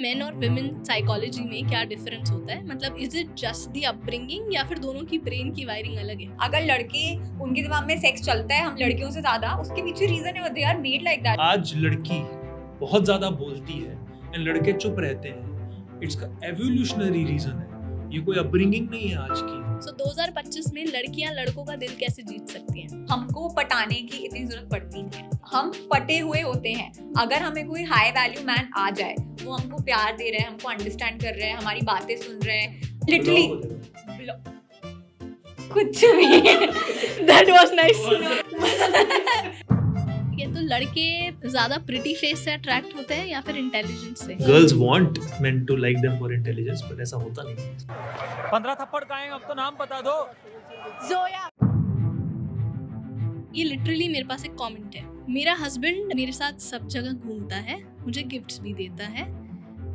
Main और women psychology में क्या डिफरेंस होता है? मतलब is it just the upbringing या फिर दोनों की ब्रेन की वायरिंग अलग है? अगर लड़के उनके दिमाग में सेक्स चलता है हम लड़कियों से ज्यादा, उसके पीछे रीजन है they are made like that. आज लड़की बहुत ज्यादा बोलती है एंड लड़के चुप रहते हैं, इट्स का एवोल्यूशनरी रीजन है, ये कोई अपब्रिंगिंग नहीं है आज की। सो 2025 में लड़कियां लड़कों का दिल कैसे जीत सकती हैं? हमको पटाने की इतनी जरूरत पड़ती है, हम पटे हुए होते हैं। अगर हमें कोई हाई वैल्यू मैन आ जाए, वो हमको प्यार दे रहे हैं, हमको अंडरस्टैंड कर रहे हैं, हमारी बातें सुन रहे हैं, लिटरली कुछ भी दैट वाज नाइस। ये तो लड़के ज्यादा प्रिटी फेस से अट्रैक्ट होते हैं या फिर इंटेलिजेंस से? Girls want men to like them for intelligence, but ऐसा होता नहीं है। 15 थप्पड़ खाएंगे, अब तो नाम बता दो। जोया। ये लिटरली मेरे पास एक कमेंट है। मेरा हस्बैंड मेरे साथ सब जगह घूमता है, मुझे गिफ्ट्स भी देता है,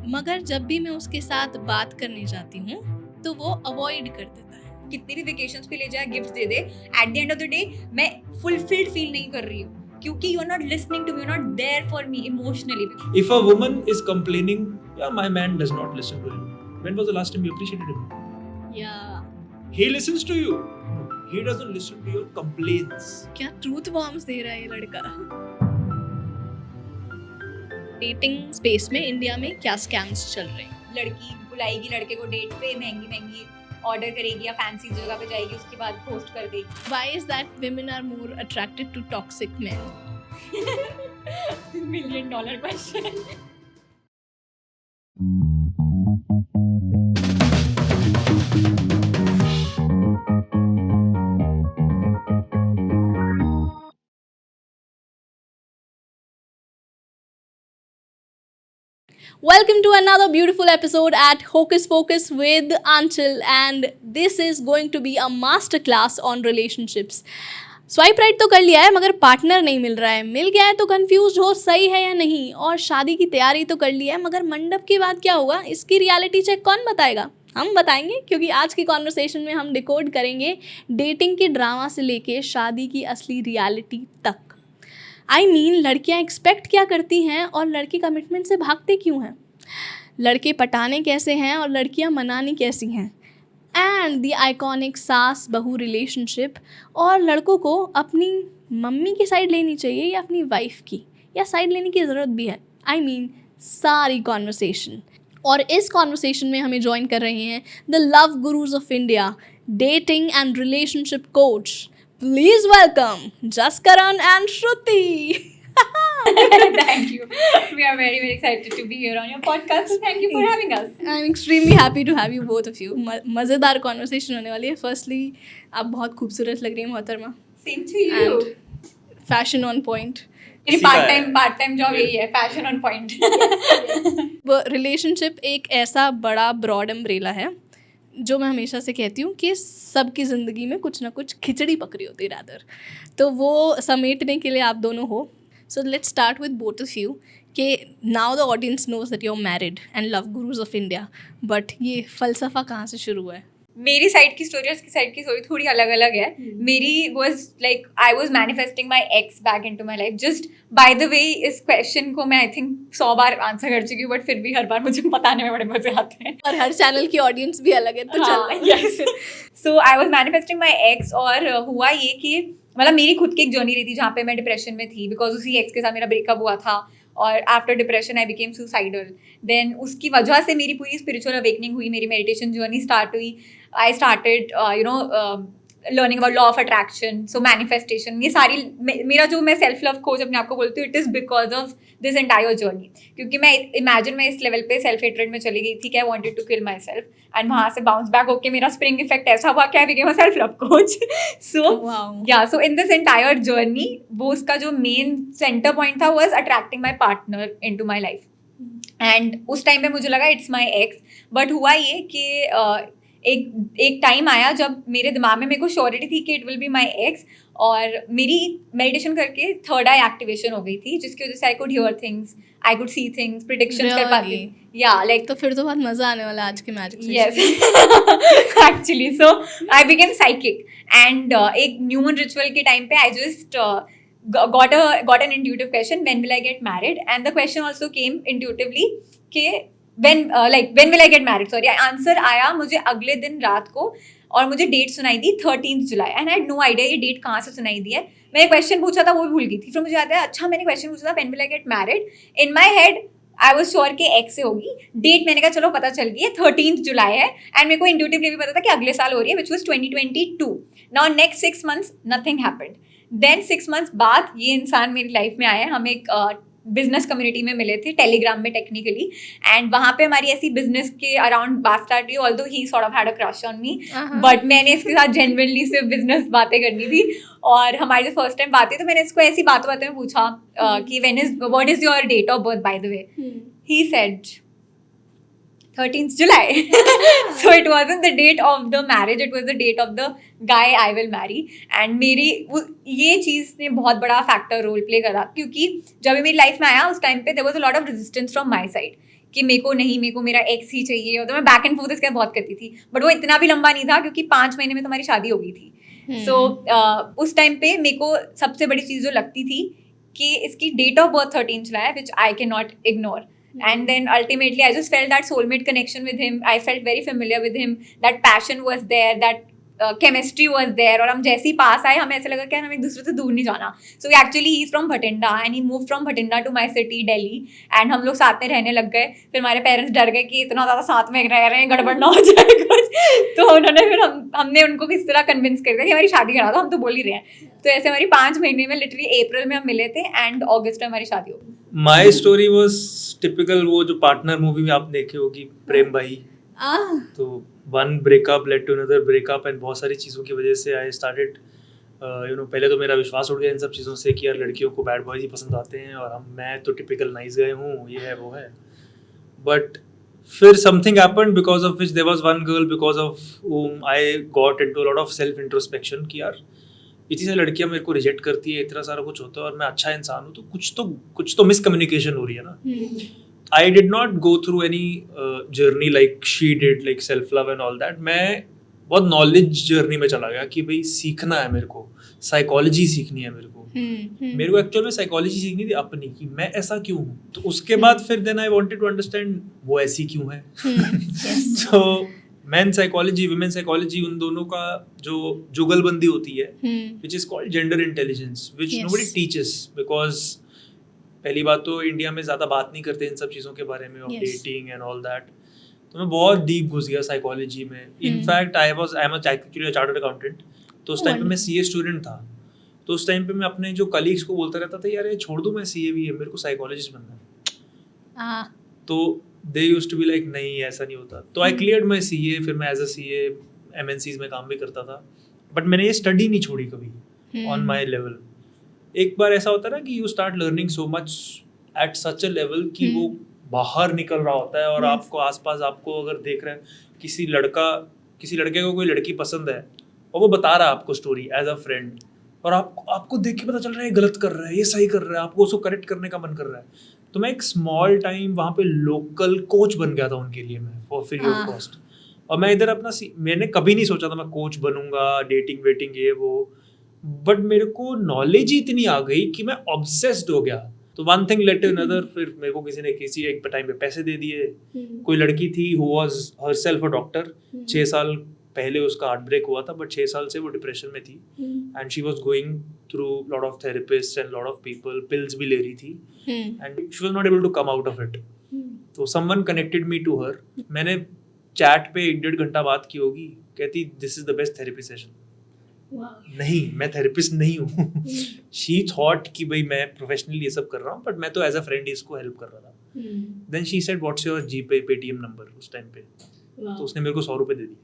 मगर जब भी मैं उसके साथ बात करने जाती हूँ तो वो अवॉइड कर देता है। कितनी भी वेकेशंस पे ले जाए, गिफ्ट दे दे, at the end of the day मैं फुलफिल्ड फील नहीं कर रही हूँ, क्योंकि you are not listening to me, you are not there for me emotionally. If a woman is complaining, yeah, my man does not listen to him. When was the last time you appreciated him? या He listens to you. He doesn't listen to your complaints. क्या truth bombs दे रहा है ये लड़का। Dating space में India में क्या scams चल रहे हैं? लड़की बुलाएगी लड़के को डेट पे, महंगी महंगी ऑर्डर करेगी या फैंसी जगह पे जाएगी, उसके बाद पोस्ट कर देगी। Why is that women are more attracted to toxic men? $1 million question. Welcome to another beautiful episode at Hocus Pocus with Anchal, and this is going to be a master class on relationships. Swipe right तो कर लिया है मगर partner नहीं मिल रहा है, मिल गया है तो कंफ्यूज हो सही है या नहीं, और शादी की तैयारी तो कर ली है मगर मंडप के बाद क्या होगा इसकी रियलिटी चेक कौन बताएगा? हम बताएंगे, क्योंकि आज की कॉन्वर्सेशन में हम डिकोड करेंगे डेटिंग के ड्रामा से लेके शादी की असली रियलिटी तक। लड़कियां एक्सपेक्ट क्या करती हैं और लड़के कमिटमेंट से भागते क्यों हैं, लड़के पटाने कैसे हैं और लड़कियां मनानी कैसी हैं, एंड द आइकॉनिक सास बहू रिलेशनशिप, और लड़कों को अपनी मम्मी की साइड लेनी चाहिए या अपनी वाइफ की, या साइड लेने की ज़रूरत भी है। सारी कॉन्वर्सेशन। और इस कॉन्वर्सेशन में हमें ज्वाइन कर रहे हैं the love gurus of India, dating and relationship coach. Please welcome Jaskaran and Shruti. Thank you. We are very very excited to be here on your podcast. Thank you for having us. I'm extremely happy to have you both of you. मज़ेदार conversation होने वाली है। Firstly आप बहुत खूबसूरत लग रही हैं मोहतरमा, Same to you. and fashion on point. मेरी पार्ट टाइम जॉब यही है, फैशन ऑन पॉइंट। वो रिलेशनशिप एक ऐसा बड़ा ब्रॉड अम्ब्रेला है जो मैं हमेशा से कहती हूँ कि सबकी ज़िंदगी में कुछ ना कुछ खिचड़ी पकड़ी होती है रादर, तो वो समेटने के लिए आप दोनों हो। So let's start with both of you कि now the audience knows that you are married and love gurus of India, but ये फ़लसफ़ा कहाँ से शुरू हुआ है? मेरी साइड की स्टोरी और उसकी साइड की स्टोरी थोड़ी अलग अलग है। मेरी was like I was manifesting my x back into my life. Just by the वे, इस क्वेश्चन को मैं आई थिंक 100 बार आंसर कर चुकी हूँ, बट फिर भी हर बार मुझे बताने में बड़े मजे आते हैं। और हर चैनल की ऑडियंस भी अलग है, तो चल। So I was manifesting my ex, और हुआ ये कि मतलब मेरी खुद की एक जर्नी रही थी जहाँ पे मैं डिप्रेशन में थी, बिकॉज उसी एक्स के साथ मेरा ब्रेकअप हुआ था, और after depression I became suicidal. Then उसकी वजह से मेरी पूरी स्पिरिचुअल अवेकनिंग हुई, मेरी मेडिटेशन जर्नी स्टार्ट हुई। I started learning about law of attraction, so manifestation, ये सारी मेरा जो मैं सेल्फ लव कोच अपने आप को बोलती हूँ, it is because of this entire journey. क्योंकि मैं इस लेवल पे सेल्फ हेट्रेड में चली गई थी कि I wanted to kill myself, and वहाँ से बाउंस बैक होकर मेरा स्प्रिंग इफेक्ट ऐसा हुआ कि I became a self love coach. So in this entire journey वो उसका जो मेन सेंटर पॉइंट था was attracting my partner into my life. And उस टाइम पे मुझे लगा इट्स माई एक्स, बट हुआ ये कि एक टाइम आया जब मेरे दिमाग में मेरे को श्योरिटी थी कि it will be my x, और मेरी मेडिटेशन करके थर्ड आई एक्टिवेशन हो गई थी, जिसकी वजह से I could hear things, I could see things, predictions कर पाती। या लाइक तो फिर तो बहुत मज़ा आने वाला आज के मैजिक से। Yes actually, so I became psychic, and एक न्यूमन रिचुअल के टाइम पे I just got an intuitive question, when will I get married? And the question also came intuitively कि when will I get married, sorry, answer आया मुझे अगले दिन रात को, और मुझे डेट सुनाई दी 13 जुलाई, and I had no idea ये डेट कहाँ से सुनाई दी है. मैंने क्वेश्चन पूछा था वो भी भूल गई थी. फिर मुझे याद है, अच्छा मैंने क्वेश्चन पूछा था when will I get married, in my head I was sure कि एक्स से होगी. डेट मैंने कहा चलो पता चल गई है 13 जुलाई है, एंड मेरे को इंट्यूटिवली भी पता था कि अगले साल हो रही है, which was 2022. Now next 6 months nothing happened. Then 6 months बाद ये इंसान मेरी लाइफ में आया. हम एक बिजनेस कम्युनिटी में मिले थे, टेलीग्राम में टेक्निकली, एंड वहाँ पे हमारी ऐसी बिजनेस के अराउंड बात स्टार्ट हुई. Although he sort of had a crush on me, but मैंने इसके साथ जेन्युइनली सिर्फ बिजनेस बातें करनी थी. और हमारी जो फर्स्ट टाइम बात हुई तो मैंने इसको ऐसी बातों में पूछा कि what is your date of birth by the way. He said 13th July. So it wasn't the date of the marriage, it was the date of the guy I will marry. And मेरी ये चीज़ ने बहुत बड़ा factor role play करा, क्योंकि जब ये मेरी लाइफ में आया उस टाइम पे there was a lot of resistance from my side कि मेरे को मेरा एक्स ही चाहिए. और तो मैं बैक एंड फोर्थ इसके बहुत करती थी, बट वो इतना भी लंबा नहीं था क्योंकि 5 महीने में तुम्हारी शादी हो गई थी. So उस टाइम पे मेरे को सबसे बड़ी चीज़ जो लगती थी कि इसकी डेट ऑफ बर्थ 13 जुलाई है, which I cannot ignore. And then ultimately I just felt that soulmate connection with him. I felt very familiar with him. That passion was there, that chemistry was there. और हम जैसे ही पास आए हमें ऐसा लगा कि हम एक दूसरे से दूर नहीं जाना. So actually he is from Bhatinda and he moved from Bhatinda to my city Delhi, and हम लोग साथ में रहने लग गए. फिर हमारे पेरेंट्स डर गए कि इतना ज़्यादा साथ में रह रहे हैं, गड़बड़ ना हो जाए कुछ. तो उन्होंने फिर हमने उनको किस तरह कन्विंस कर दिया कि हमारी शादी करा दो, हम तो बोल ही रहे हैं. तो ऐसे हमारी 5 महीने में लिटरली अप्रैल में हम मिले थे एंड अगस्त में हमारी शादी हो गई. माई स्टोरी वॉज टिपिकल, वो जो पार्टनर मूवी में आप देखे होगी, प्रेम भाई. तो one breakup led to another breakup, and बहुत सारी चीज़ों की वजह से आई स्टार्टेड पहले तो मेरा विश्वास उठ गया इन सब चीज़ों से कि यार लड़कियों को बैड बॉयज ही पसंद आते हैं, और मैं तो टिपिकल नाइस गाय हूँ, ये है वो है. बट फिर something happened because of which there was one girl because of whom I got into a lot of self introspection कि यार इतनी सारी लड़कियां मेरे को रिजेक्ट करती है, इतना सारा कुछ होता है, और मैं अच्छा इंसान हूँ, तो कुछ तो मिसकम्युनिकेशन हो रही है ना. I did not go through any journey like she did, like self love and all that. मैं बहुत नॉलेज जर्नी में चला गया कि भाई सीखना है मेरे को, साइकोलॉजी सीखनी है मेरे को. मेरे को एक्चुअल में साइकोलॉजी सीखनी थी अपनी, कि मैं ऐसा क्यों हूँ. तो उसके बाद फिर then I wanted to understand वो ऐसी क्यों है. So men psychology, women psychology, उन दोनों का जो जुगलबंदी होती है, which is called gender intelligence, which nobody teaches. Because पहली बात तो इंडिया में ज़्यादा बात नहीं करते इन सब चीज़ों के बारे में, of dating and all that. तो मैं बहुत डीप घुस गया साइकोलॉजी में. In fact I am actually a chartered accountant. तो उस टाइम पे मैं सीए स्टूडेंट था. तो उस टाइम पे मैं अपने जो कलीग्स को बोलता रहता था, यार ये छोड़ दूँ, मैं सीए भी है, मेरे को साइकोलॉजिस्ट बनना है. तो they used to be like नहीं ऐसा नहीं होता. तो आई क्लियर्ड माय सीए. फिर मैं एज अ सीए एमएनसीज में काम भी करता था, बट मैंने ये स्टडी नहीं छोड़ी कभी ऑन माय लेवल. एक बार ऐसा होता है ना कि you start learning so much at such a level कि वो बाहर निकल रहा होता है, और आपको आसपास आपको अगर देख रहे हैं किसी लड़के को कोई लड़की पसंद है, और वो बता रहा है आपको स्टोरी एज अ फ्रेंड, और आपको देख के पता चल रहा है ये गलत कर रहा है, ये सही कर रहा है, आपको उसको करेक्ट करने का मन कर रहा है. तो मैं एक स्मॉल टाइम वहाँ पे लोकल कोच बन गया था उनके लिए, मैं फॉर फ्री ऑफ कॉस्ट. और मैं इधर मैंने कभी नहीं सोचा था मैं कोच बनूंगा, डेटिंग वेटिंग ये वो, बट मेरे को नॉलेज ही इतनी आ गई कि मैं ऑब्सेस्ड हो गया. तो one thing led to another. फिर मेरे को किसी ने किसी एक टाइम पे पैसे दे दिए. कोई लड़की थी who was herself a doctor. 6 साल पहले उसका हार्ट ब्रेक हुआ था, बट 6 साल से वो डिप्रेशन में थी, and she was going through lot of therapist and lot of people, pills भी ले रही थी, and she was not able to come out of it. तो someone connected me to her. मैंने चैट पे 1-1.5 घंटा बात की होगी. कहती this is the best therapy session. नहीं, मैं थेरेपिस्ट नहीं हूँ. शी थॉट कि भाई मैं प्रोफेशनली ये सब कर रहा हूँ, बट मैं तो एज अ फ्रेंड इसको हेल्प कर रहा था. Then she said what's your GPay Paytm number उस टाइम पे. तो उसने मेरे को 100 रुपये दे दिए.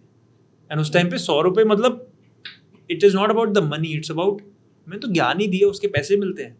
एंड उस टाइम पे 100 रुपये मतलब it is not about the money, it's about मैंने तो ज्ञान ही दिया, उसके पैसे मिलते हैं.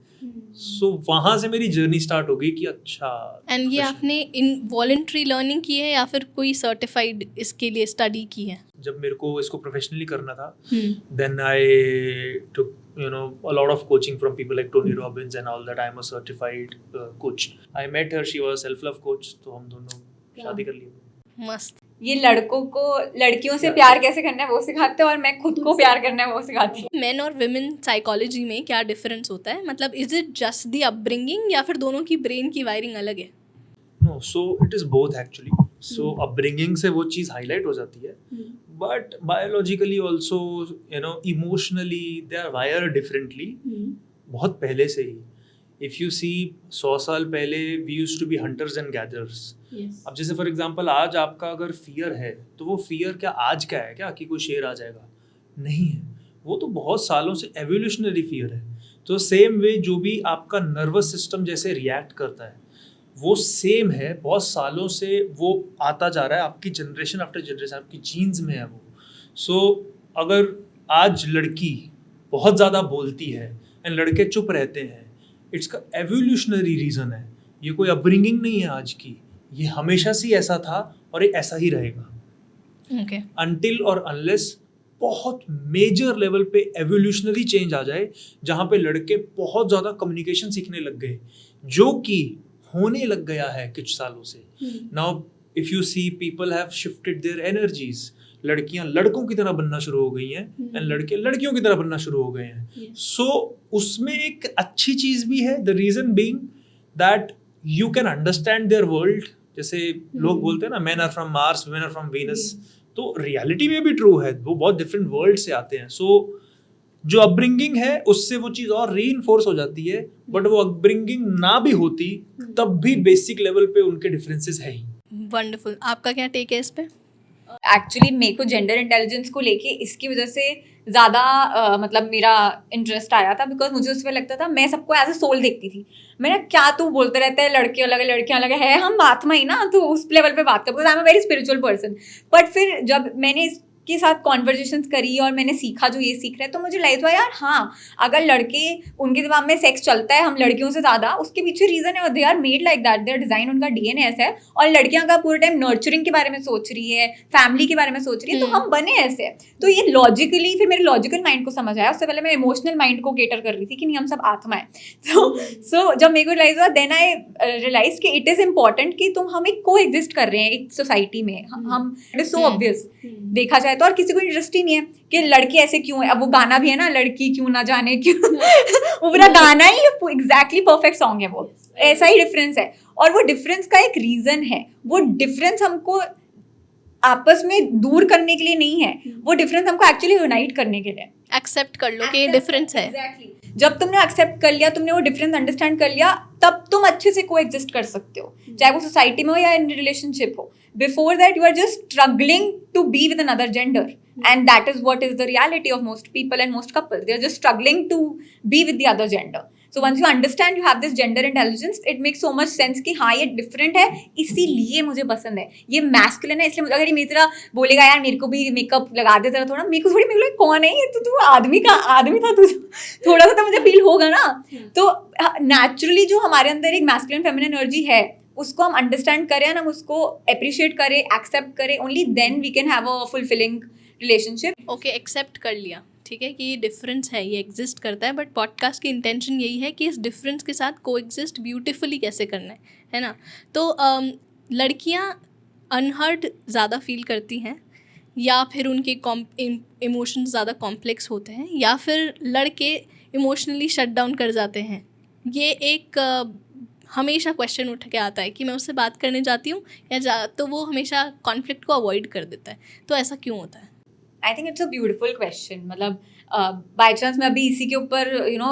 सो वहाँ से मेरी जर्नी स्टार्ट हो गई कि अच्छा. एंड ये आपने इनवॉलंटरी लर्निंग की है या फिर कोई सर्टिफाइड इसके लिए स्टडी की है? जब मेरे को इसको प्रोफेशनली करना था, then I took a lot of coaching from people like Tony Robbins and all that. I am a certified coach. I met her, she was a self love coach. तो हम दोनों शादी कर लिए. मस्त. ये लड़कों को लड़कियों से प्यार कैसे करना है वो सिखाते हैं, और मैं खुद को प्यार करना है वो सिखाती हूँ. मेन और विमेन साइकोलॉजी में क्या डिफरेंस होता है? मतलब is it just the upbringing या फिर दोनों की ब्रेन की वायरिंग अलग है? No, no, so it is both actually. So upbringing से वो चीज़ हाईलाइट हो जाती है, but biologically also emotionally they are wired differently बहुत पहले से ही. इफ़ यू सी 100 साल पहले we used to be hunters and gatherers. अब जैसे फॉर एग्जांपल आज आपका अगर फियर है तो वो फियर क्या आज का है क्या कि कोई शेर आ जाएगा? नहीं है, वो तो बहुत सालों से एवोल्यूशनरी फियर है. तो सेम वे जो भी आपका नर्वस सिस्टम जैसे रिएक्ट करता है वो सेम है, बहुत सालों से वो आता जा रहा है, आपकी जनरेशन आफ्टर जनरेशन आपकी जीन्स में है वो. सो अगर आज लड़की बहुत ज़्यादा बोलती है एंड लड़के चुप रहते हैं, इट्स का एवोल्यूशनरी रीज़न है. ये कोई अपब्रिंगिंग नहीं है आज की, ये हमेशा से ऐसा था और ये ऐसा ही रहेगा. ओके. अनटिल और अनलेस बहुत मेजर लेवल पे एवोल्यूशनरी चेंज आ जाए जहाँ पे लड़के बहुत ज़्यादा कम्युनिकेशन सीखने लग गए, जो कि होने लग गया है कुछ सालों से. Now if you see people have shifted their energies. लड़कियां लड़कों की तरह बनना शुरू हो गई हैं एंड लड़के लड़कियों की तरह बनना शुरू हो गए हैं. सो उसमें एक अच्छी चीज़ भी है, the reason being that you can understand their world. जैसे लोग बोलते हैं ना, men are from Mars, women are from Venus. तो रियलिटी में भी ट्रू है, वो बहुत डिफरेंट वर्ल्ड से आते हैं. सो जो अपब्रिंगिंग है उससे वो चीज़ और रीइंफोर्स हो जाती है, बट वो अपब्रिंगिंग ना भी होती तब भी बेसिक लेवल पे उनके डिफरेंसेस है ही. वंडरफुल. आपका क्या टेक है इस पे? एक्चुअली मेरे को जेंडर इंटेलिजेंस को लेके इसकी वजह से ज़्यादा मतलब मेरा इंटरेस्ट आया था, बिकॉज मुझे उसमें लगता था मैं सबको एज अ सोल देखती थी. मैंने क्या तू बोलते रहता है लड़के अलग है लड़कियां अलग है, हम आत्मा ही ना, तो उस लेवल पे बात कर, because I am a very spiritual person. But फिर जब मैंने के साथ कॉन्वर्जेशंस करी और मैंने सीखा जो ये सीख रहे हैं, तो मुझे लगा यार हाँ, अगर लड़के उनके दिमाग में सेक्स चलता है हम लड़कियों से ज़्यादा, उसके पीछे रीज़न है, they are made like that, they are design, उनका डीएनए ऐसा है. और लड़कियां का पूरे टाइम नर्चरिंग के बारे में सोच रही है, फैमिली के बारे में सोच रही है, तो हम बने ऐसे. तो ये लॉजिकली फिर मेरे लॉजिकल माइंड को समझ आया. उससे पहले मैं इमोशनल माइंड को केटर कर रही थी कि नहीं हम सब आत्मा है. सो जब मेरे को रियलाइज हुआ, देन आई रियलाइज कि इट इज़ इम्पॉर्टेंट कि हम एक को एग्जिस्ट कर रहे हैं एक सोसाइटी में. हम इट इज सो ऑब्वियस देखा जाए तो, और किसी को इंटरेस्ट ही नहीं है कि लड़के ऐसे क्यों है. अब वो गाना भी है ना, लड़की क्यों ना जाने क्यों वो पूरा गाना ही एग्जैक्टली परफेक्ट सॉन्ग है. वो ऐसा ही डिफरेंस है, और वो डिफरेंस का एक रीजन है. वो डिफरेंस हमको आपस में दूर करने के लिए नहीं है, वो डिफरेंस हमको एक्चुअली यूनाइट करने के लिए. एक्सेप्ट कर लो कि ये डिफरेंस है. Exactly. जब तुमने एक्सेप्ट कर लिया, तुमने वो डिफरेंस अंडरस्टैंड कर लिया, तब तुम अच्छे से को एग्जिस्ट कर सकते हो, चाहे वो सोसाइटी में हो या इन रिलेशनशिप हो. Before that you are just struggling to be with another gender, and that is what is the reality of most people and most couples. They are just struggling to be with the other gender. So once you understand you have this gender intelligence, it makes so much sense कि हाँ ये different है, इसीलिए मुझे पसंद है. ये masculine है, इसलिए मुझे, अगर ये मेरी तरह बोलेगा यार मेरे को भी मेकअप लगा दे जरा थोड़ा, मेरे को थोड़ी कौन है ये, तो तू आदमी था तू, थोड़ा सा तो मुझे फील होगा ना. तो नेचुरली जो हमारे अंदर एक masculine feminine एनर्जी है, उसको हम अंडरस्टैंड करें और हम उसको अप्रिशिएट करें, एक्सेप्ट करें, only then we can have a fulfilling relationship. Okay, accept कर लिया, ठीक है कि ये डिफरेंस है, ये एग्जिस्ट करता है, बट पॉडकास्ट की इंटेंशन यही है कि इस डिफरेंस के साथ को एग्जिस्ट ब्यूटिफुली कैसे करना है ना. तो लड़कियां अनहर्ड ज़्यादा फील करती हैं, या फिर उनके इमोशंस ज़्यादा कॉम्प्लेक्स होते हैं, या फिर लड़के इमोशनली शट डाउन कर जाते हैं. ये एक हमेशा क्वेश्चन उठ के आता है कि मैं उससे बात करने जाती हूँ तो वो हमेशा कॉन्फ्लिक्ट को अवॉइड कर देता है. तो ऐसा क्यों होता है? I think it's a beautiful question. मतलब बाय चांस मैं अभी इसी के ऊपर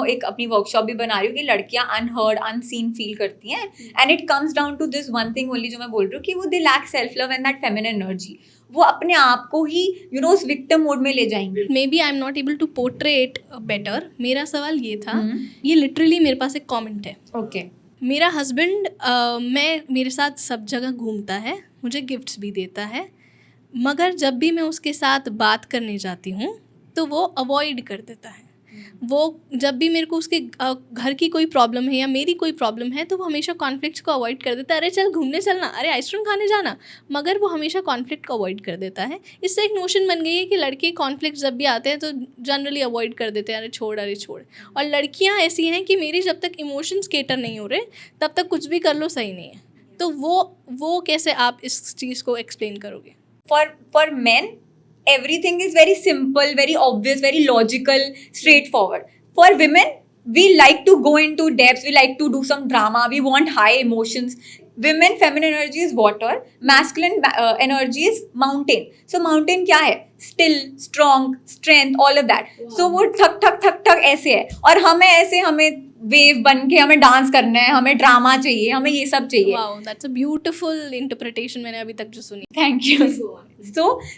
एक अपनी वर्कशॉप भी बना रही हूँ कि लड़कियाँ अनहर्ड अनसीन फील करती हैं, and it comes down to this one thing only जो मैं बोल रही हूँ कि वो they lack self love and that feminine energy. वो अपने आप को ही उस विक्टिम मोड में ले जाएंगे. Maybe I am not able to portray it better. मेरा सवाल ये था, ये लिटरली मेरे पास एक कॉमेंट है. ओके. मेरा हस्बैंड मेरे साथ सब जगह घूमता है, मुझे गिफ्ट्स भी देता है, मगर जब भी मैं उसके साथ बात करने जाती हूँ तो वो अवॉइड कर देता है. वो जब भी मेरे को उसके घर की कोई प्रॉब्लम है या मेरी कोई प्रॉब्लम है तो वो हमेशा कॉन्फ्लिक्ट को अवॉइड कर देता है. अरे चल घूमने चलना, अरे आइसक्रीम खाने जाना, मगर वो हमेशा कॉन्फ्लिक्ट को अवॉइड कर देता है. इससे एक नोशन बन गई है कि लड़के कॉन्फ्लिक्ट जब भी आते हैं तो जनरली अवॉइड कर देते हैं, अरे छोड़. और लड़कियां ऐसी हैं कि मेरी जब तक इमोशंस केटर नहीं हो रहे तब तक कुछ भी कर लो सही नहीं है. तो वो कैसे आप इस चीज़ को एक्सप्लेन करोगे? For men, everything is very simple, very obvious, very logical, straightforward. For women, we like to go into depths, we like to do some drama, we want high emotions. Women, feminine energy is water, masculine energy is mountain. So mountain क्या है? Still, strong, strength, all of that. So वो ठक ठक ठक ठक ऐसे है, और हमें ऐसे, हमें वेव बन के हमें डांस करना है, हमें ड्रामा चाहिए, हमें ये सब चाहिए. Wow, that's a beautiful interpretation मैंने अभी तक जो सुनी. Thank you.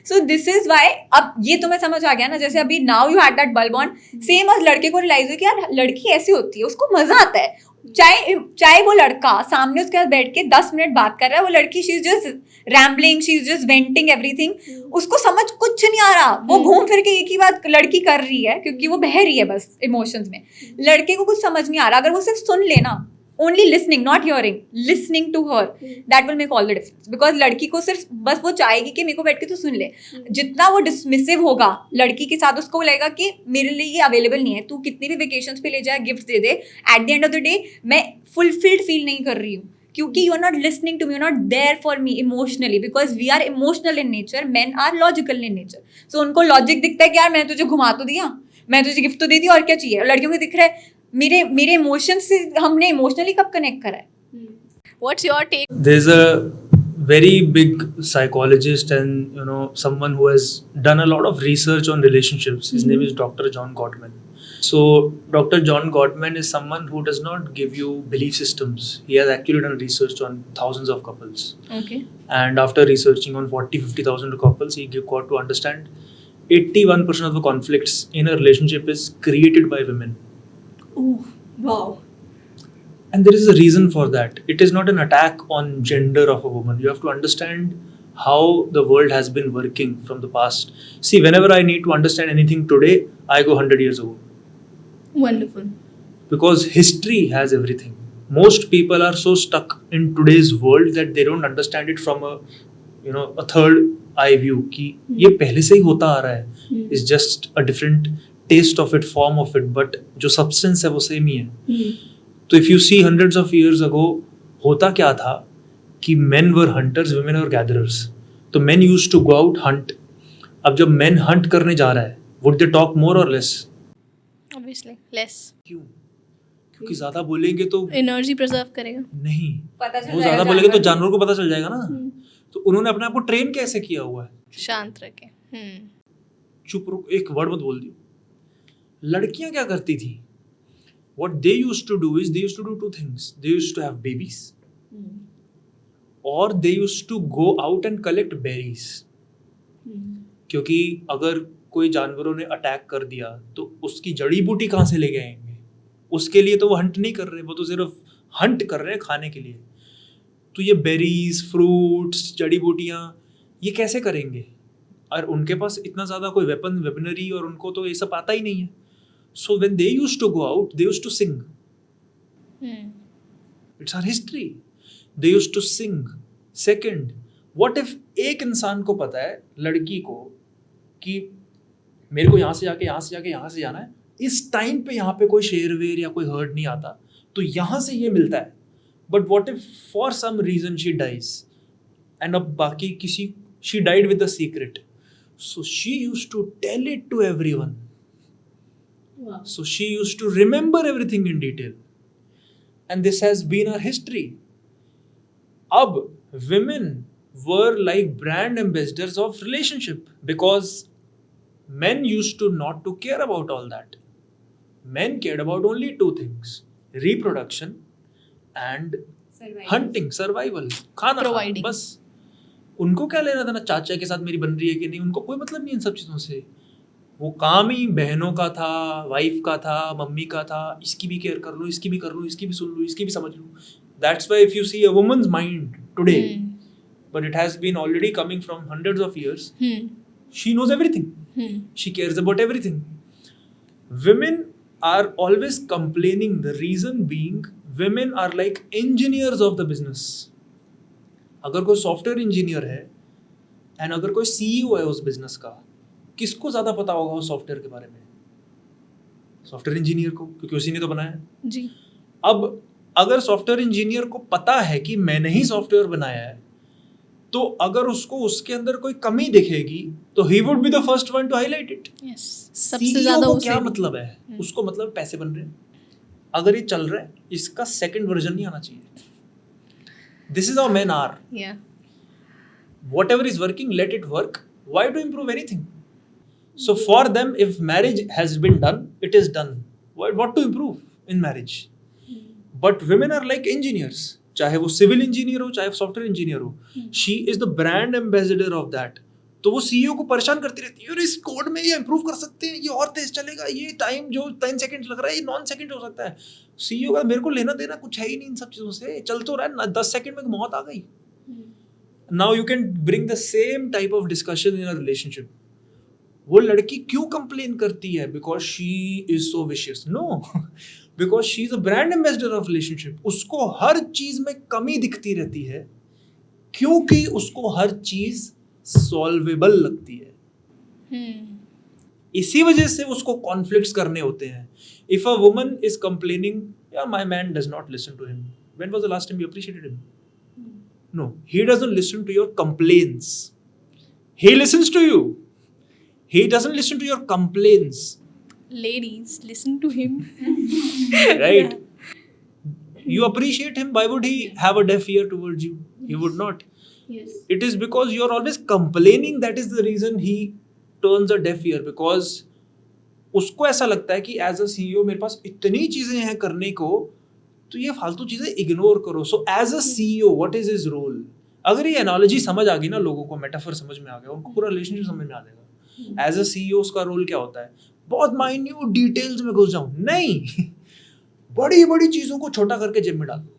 So this is why, अब ये तुम्हें समझ आ गया ना, जैसे अभी now you had that bulb on, same as लड़के को realize हुई कि यार लड़की ऐसी होती है, उसको मजा आता है. चाहे वो लड़का सामने उसके साथ बैठ के 10 मिनट बात कर रहा है, वो लड़की she is just rambling, she is just venting everything, उसको समझ कुछ नहीं आ रहा, वो घूम फिर के एक ही बात लड़की कर रही है क्योंकि वो बह रही है बस इमोशंस में. लड़के को कुछ समझ नहीं आ रहा, अगर वो सिर्फ सुन लेना, only listening, not hearing, listening to her, that will make all the difference. Because लड़की को सिर्फ बस वो चाहेगी कि मेरे को बैठ के तू सुन ले. जितना वो dismissive होगा लड़की के साथ, उसको लगेगा कि मेरे लिए ये अवेलेबल नहीं है, तू कितनी भी वेकेशंस पे ले जाए, गिफ्ट दे दे, at the end of the day मैं फुलफिल्ड फील नहीं कर रही हूँ, क्योंकि you are not listening to me, you are not there for me emotionally, because we are emotional in nature, men are logical in nature. So उनको logic दिखता है कि यार मैंने तुझे घुमा तो दिया, मैंने तुझे गिफ्ट तो दे दिया, और क्या चाहिए. लड़कियों को दिख रहा है मेरे इमोशंस से हमने इमोशनली कब कनेक्ट करा है. What's your take? There's a very big psychologist and someone who has done a lot of research on relationships. His name is Dr. John Gottman. So Dr. John Gottman is someone who does not give you belief systems. He has actually done research on thousands of couples. Okay. And after researching on 40,000-50,000 couples, he got to understand 81% of the conflicts in a relationship is created by women. Oh, wow. And there is a reason for that. It is not an attack on gender of a woman. You have to understand how the world has been working from the past. See, whenever I need to understand anything today, I go 100 years ago. Wonderful. Because history has everything. Most people are so stuck in today's world that they don't understand it from a third eye view. कि ये पहले से ही होता आ रहा है. It's just a different taste of it, form of it, but जो substance है वो same ही है. तो if you see hundreds of years ago, होता क्या था कि men were hunters, women were gatherers. तो men used to go out hunt. अब जब men hunt करने जा रहा है, would they talk more or less? Obviously, less. क्यों? क्योंकि ज़्यादा बोलेंगे तो Energy preserve करेगा. नहीं, पता चल वो जाएगा ज़्यादा बोलेंगे तो जानवर जानवर को पता चल जाएगा ना. तो उन्होंने अपने आप को ट्रेन कैसे किया हुआ है? शांत रखे. चुप रुक, एक वर्ड मत बोल दियो. लड़कियां क्या करती थी? What they used to do is they used to do two things. They used to have babies, or they used to go out and collect berries. क्योंकि अगर कोई जानवरों ने अटैक कर दिया तो उसकी जड़ी बूटी कहाँ से लेके आएंगे? उसके लिए तो वो हंट नहीं कर रहे, वो तो सिर्फ हंट कर रहे हैं खाने के लिए. तो ये बेरीज, फ्रूट्स, जड़ी बूटियाँ ये कैसे करेंगे? और उनके पास इतना ज़्यादा कोई वेपनरी और उनको तो ये सब आता ही नहीं है. So when they used to go out, they used to sing. It's our history. They used to sing. Second, what if एक इंसान को पता है, लड़की को, कि मेरे को यहाँ से जाके यहाँ से जाके यहाँ से जाना है, इस टाइम पे यहाँ पे कोई शेर वेर या कोई हर्ड नहीं आता, तो यहाँ से ये मिलता है. But what if for some reason she dies? And अब बाकी किसी, she died with the secret. So she used to tell it to everyone. Wow. So she used to remember everything in detail. And this has been our history. Ab, women were like brand ambassadors of relationship because men used to not to care about all that. Men cared about only two things: reproduction and hunting, survival, खाना Providing. बस. उनको क्या लेना था ना चाचा के साथ मेरी बन रही है कि नहीं, उनको कोई मतलब नहीं इन सब चीज़ों से. वो काम ही बहनों का था, वाइफ का था, मम्मी का था. इसकी भी केयर कर लो, इसकी भी कर लो, इसकी भी सुन लो, इसकी भी समझ लो. That's why if you see a woman's mind today, but it has been already coming from hundreds of years, she knows everything. She cares about everything. Women are always complaining. The reason being, women are like engineers of the business. अगर कोई software engineer है and अगर कोई CEO है उस business का, किसको ज़्यादा पता होगा उस सॉफ्टवेयर के बारे में? सॉफ्टवेयर इंजीनियर को, क्योंकि उसी ने तो बनाया है जी. अब अगर सॉफ्टवेयर इंजीनियर को पता है कि मैंने ही सॉफ्टवेयर बनाया है, तो अगर उसको उसके अंदर कोई कमी दिखेगी तो he would be the first one two highlight it. Yes. सबसे CEO ज्यादा को उसे क्या मतलब है? उसको मतलब पैसे बन रहे हैं. अगर ये चल रहा है इसका सेकंड वर्जन नहीं आना चाहिए. This is how men are. Yeah. Whatever is working, let it work. Why to improve anything? So for them, if marriage has been done, it is done. What to improve in marriage? But women are like engineers. चाहे वो civil engineer हो, चाहे software engineer हो, she is the brand ambassador of that. तो वो CEO को परेशान करती रहती है, इस कोड में ये इंप्रूव कर सकते हैं, ये और तेज चलेगा, ये टाइम जो 10 सेकंड लग रहा है ये 9 सेकंड हो सकता है. सीईओ का मेरे को लेना देना कुछ है ही नहीं इन सब चीजों से, चल तो रहा है, 10 सेकंड में मौत आ गई. Now you can bring the same type of discussion in a relationship. वो लड़की क्यों कंप्लेन करती है? Because she is so vicious? No, because she is a brand ambassador of relationship. उसको हर चीज में कमी दिखती रहती है क्योंकि उसको हर चीज सॉल्वेबल लगती है. इसी वजह से उसको कॉन्फ्लिक्ट्स करने होते हैं. If a woman is complaining, या my man does not listen to him, when was the last time you appreciated him? No, he doesn't listen to your complaints. He listens to you. He doesn't listen to your complaints. Ladies, listen to him. Right? You appreciate him, why would he have a deaf ear towards you? He would not. Yes. It is because you are always complaining, that is the reason he turns a deaf ear. Because उसको ऐसा लगता है कि as a CEO मेरे पास इतनी चीजें हैं करने को, तो ये फालतू चीजें इग्नोर करो. So as a CEO what is his role? अगर ये एनालॉजी समझ आ गई ना, लोगों को मेटाफर समझ में आ गया, उनको पूरा रिलेशनशिप समझ में आ जाएगा. एज अ सीईओ उसका रोल क्या होता है? बहुत माइन्यूट डिटेल्स में घुस जाऊं? नहीं, बड़ी बड़ी चीजों को छोटा करके जेब में डाल दो.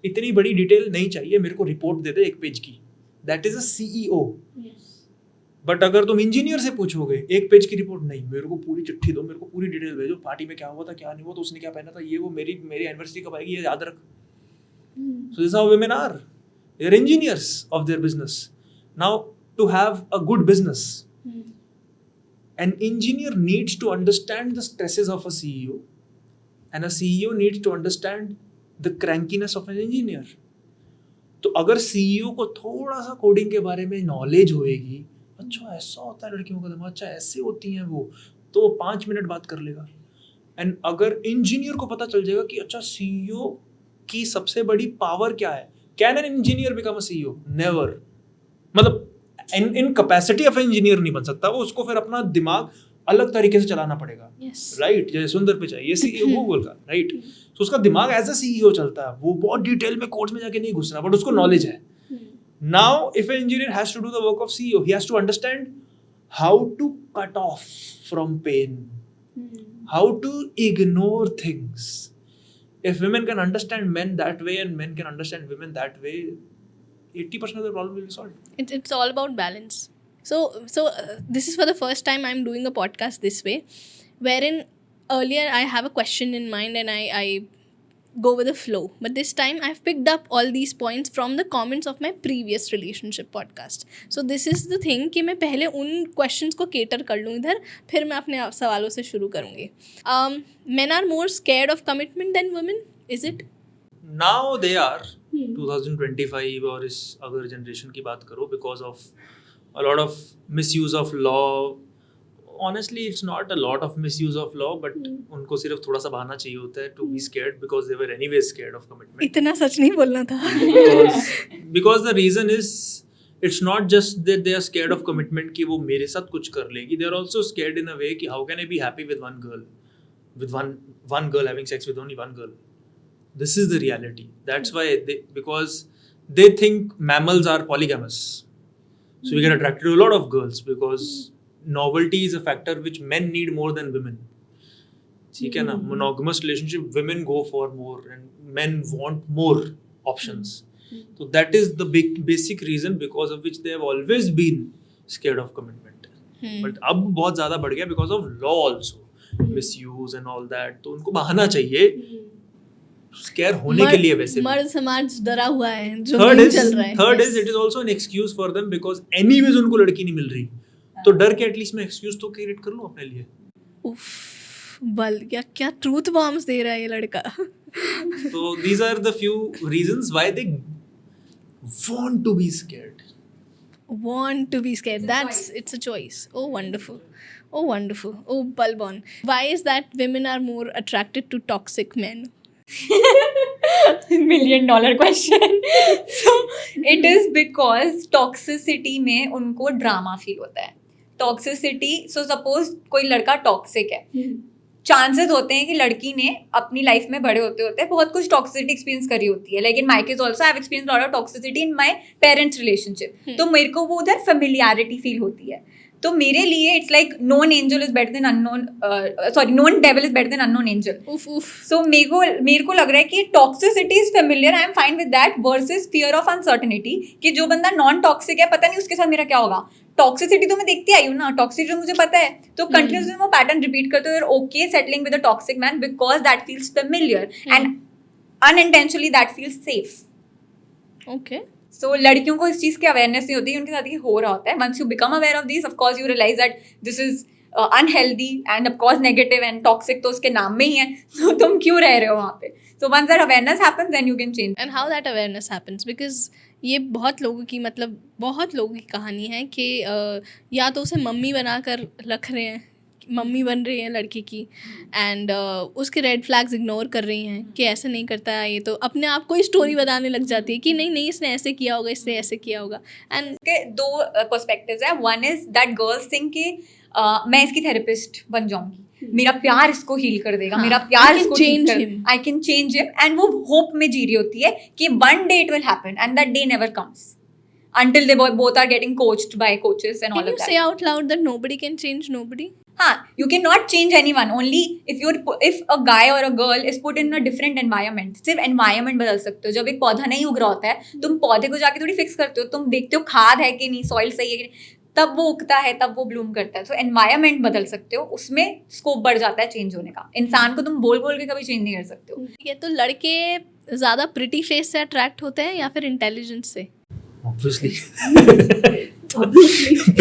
इतनी बड़ी डिटेल नहीं चाहिए, मेरे को रिपोर्ट दे दे 1 पेज की. That is a CEO. But अगर तुम इंजीनियर से पूछोगे 1 पेज की रिपोर्ट, नहीं, मेरे को पूरी चिट्ठी दो, मेरे को पूरी डिटेल भेजो, पार्टी में क्या हुआ था, क्या नहीं हुआ था, उसने क्या पहना था, ये वो, मेरी एनिवर्सरी कब आएगी, ये याद रख. So this how women are. They are engineers of their business. Now to have a good business, an engineer needs to understand the stresses of a CEO, and a CEO needs to understand the crankiness of an engineer. तो अगर CEO को थोड़ा सा coding के बारे में knowledge होएगी, अच्छा ऐसा होता है लड़कियों का दिमाग, अच्छा ऐसे होती हैं वो, तो वो 5 मिनट बात कर लेगा. एंड अगर इंजीनियर को पता चल जाएगा कि अच्छा CEO की सबसे बड़ी पावर क्या है, can an engineer become a CEO? Never. मतलब इन कैपेसिटी ऑफ इंजीनियर नहीं बन सकता वो, उसको फिर अपना दिमाग अलग तरीके से चलाना पड़ेगा. राइट? जैसे सुंदर पिचाई, ये सीईओ गूगल का, राइट? तो उसका दिमाग एज अ सीईओ चलता है, वो बहुत डिटेल में कोड्स में जाके नहीं घुस रहा, बट उसको नॉलेज है. Now if an engineer has to do the work of CEO, he has to understand how to cut off from pain, how to ignore things. If women can understand men that way and men can understand women that way, 80% of the problem will be solved. It's all about balance. So this is for the first time I'm doing a podcast this way, wherein earlier I have a question in mind and I go with the flow. But this time I've picked up all these points from the comments of my previous relationship podcast. So this is the thing कि मैं पहले उन questions को cater कर लूँ इधर, फिर मैं अपने सवालों से शुरू करूँगी. Men are more scared of commitment than women, is it? Now they are 2025 और इस अगर जनरेशन की बात करो, because of a lot of misuse of law. Honestly, it's not a lot of misuse of law, but उनको सिर्फ थोड़ा सा बहाना चाहिए होता है to be scared, because they were anyway scared of commitment. इतना सच नहीं बोलना था. because the reason is it's not just that they are scared of commitment कि वो मेरे साथ कुछ कर लेगी. They are also scared in a way कि how can I be happy with one girl, with one girl having sex with only one girl. This is the reality. That's why because they think mammals are polygamous, so we get attracted to a lot of girls because novelty is a factor which men need more than women. ठीक है ना? Monogamous relationship, women go for more and men want more options. So that is the basic reason because of which they have always been scared of commitment. But अब बहुत ज़्यादा बढ़ गया because of law also, misuse and all that. तो उनको बहाना चाहिए square होने के लिए. वैसे मर्द समाज डरा हुआ है जो नहीं चल रहा है. Third is it is also an excuse for them because anyways उनको लड़की नहीं मिल रही, तो डर के एटलीस्ट मैं एक्सक्यूज तो क्रिएट कर लूं अपने लिए. उफ, बल क्या ट्रूथ बॉम्ब्स दे रहा है ये लड़का. So these are the few reasons why they want to be scared. Want to be scared. It's a choice. Oh, wonderful. Oh, wonderful. Oh, Balbon. Why is that women are more attracted to toxic men? $1 million question. So it is because toxicity में उनको drama feel होता है. Toxicity, so suppose कोई लड़का toxic है, chances होते हैं कि लड़की ने अपनी लाइफ में बड़े होते होते बहुत कुछ टॉक्सिसिटी एक्सपीरियंस करी होती है. Like in my case also I have experience lot of toxicity in my parents relationship. तो मेरे को वो उधर फेमिलियरिटी फील होती है. तो मेरे लिए it's like known angel is better than unknown, sorry known devil is better than unknown angel. So मेरे को लग रहा है कि toxicity is familiar, I am fine with that, versus fear of uncertainty कि जो बंदा नॉन टॉक्सिक है पता नहीं उसके साथ मेरा क्या होगा. टॉक्सिसिटी तो मैं देखती आई हूँ ना, टॉक्सिसिटी तो मुझे पता है, तो कंटिन्यूसली वो पैटर्न रिपीट करते हुए okay settling with a toxic man because that feels familiar and unintentionally that feels safe. Okay. सो लड़कियों को इस चीज़ की अवेयरनेस नहीं होती, उनके साथ ये हो रहा होता है. Once you become aware of this, of course you realise that this is unhealthy and of course negative and toxic तो उसके नाम में ही है, तो तुम क्यों रह रहे हो वहाँ पे. So once that awareness happens then you can change. And how that awareness happens, because ये बहुत लोगों की, मतलब बहुत लोगों की कहानी है कि या तो उसे मम्मी बनाकर रख रहे हैं, मम्मी बन रही है लड़की की, एंड उसके रेड फ्लैग्स इग्नोर कर रही हैं कि ऐसे नहीं करता है ये, तो अपने आप को ही स्टोरी बनाने लग जाती है कि नहीं नहीं इसने ऐसे किया होगा, इसने ऐसे किया होगा. एंड के दो पर्सपेक्टिव्स है. One is that girls think कि मैं इसकी थेरेपिस्ट बन जाऊंगी, मेरा प्यार इसको हील कर देगा, मेरा प्यार इसको ठीक कर, I can change him, and वो होप में जी रही होती है कि one day it will happen and that day never comes until they both are getting coached by coaches and all can of you that. say out loud that nobody can change nobody? You cannot change anyone. Only if a guy or a girl is put in a different environment. सिर्फ environment बदल सकते हो. जब एक पौधा नहीं उग रहा होता है, तुम पौधे को जाके थोड़ी फिक्स करते हो, तुम देखते हो खाद है कि नहीं, सॉइल सही है कि नहीं, तब वो उगता है, तब वो ब्लूम करता है. तो एनवायरमेंट बदल सकते हो, उसमें स्कोप बढ़ जाता है चेंज होने का. इंसान को तुम बोल बोल के कभी चेंज नहीं कर सकते हो. ठीक है, तो लड़के ज़्यादा प्रिटी फेस से अट्रैक्ट होते हैं या फिर इंटेलिजेंस से? Obviously.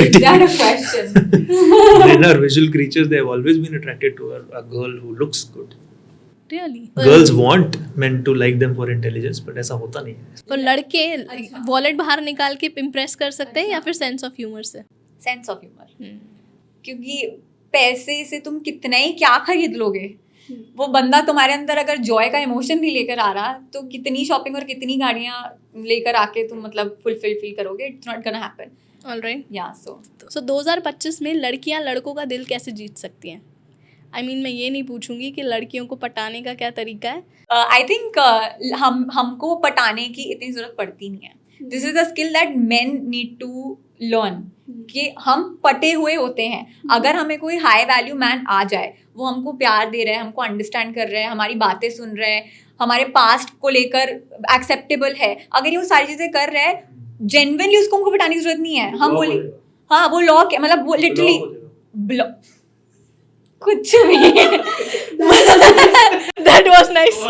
Is that a question? Men are visual creatures. They have always been attracted to a girl who looks good. Really? Girls want men to like them for intelligence, but ऐसा होता नहीं है. तो लड़के wallet बाहर निकाल के impress कर सकते हैं या फिर सेंस ऑफ ह्यूमर से? Sense of humour. क्योंकि पैसे से तुम कितना ही क्या खरीद लोगे, वो बंदा तुम्हारे अंदर अगर जॉय का इमोशन नहीं लेकर आ रहा, तो कितनी शॉपिंग और कितनी गाड़ियाँ लेकर आके तुम मतलब फुलफिल फील करोगे, it's not gonna happen. Alright. या सो 2025 में लड़कियां लड़कों का दिल कैसे जीत सकती हैं? आई मीन मैं ये नहीं पूछूंगी कि लड़कियों को पटाने का क्या तरीका है. आई थिंक हमको पटाने की इतनी ज़रूरत पड़ती नहीं है. This is a skill that men need to learn, कि हम पटे हुए होते हैं. अगर हमें कोई हाई वैल्यू मैन आ जाए, वो हमको प्यार दे रहा है, हमको अंडरस्टैंड कर रहा है, हमारी बातें सुन रहे हैं, हमारे पास्ट को लेकर एक्सेप्टेबल है, अगर ये वो सारी चीज़ें कर रहा है, जेन्युइनली उसको हमको पटाने की जरूरत नहीं है. हम बोले हाँ वो लॉक है, मतलब वो लिटरली कुछ भी. That was nice.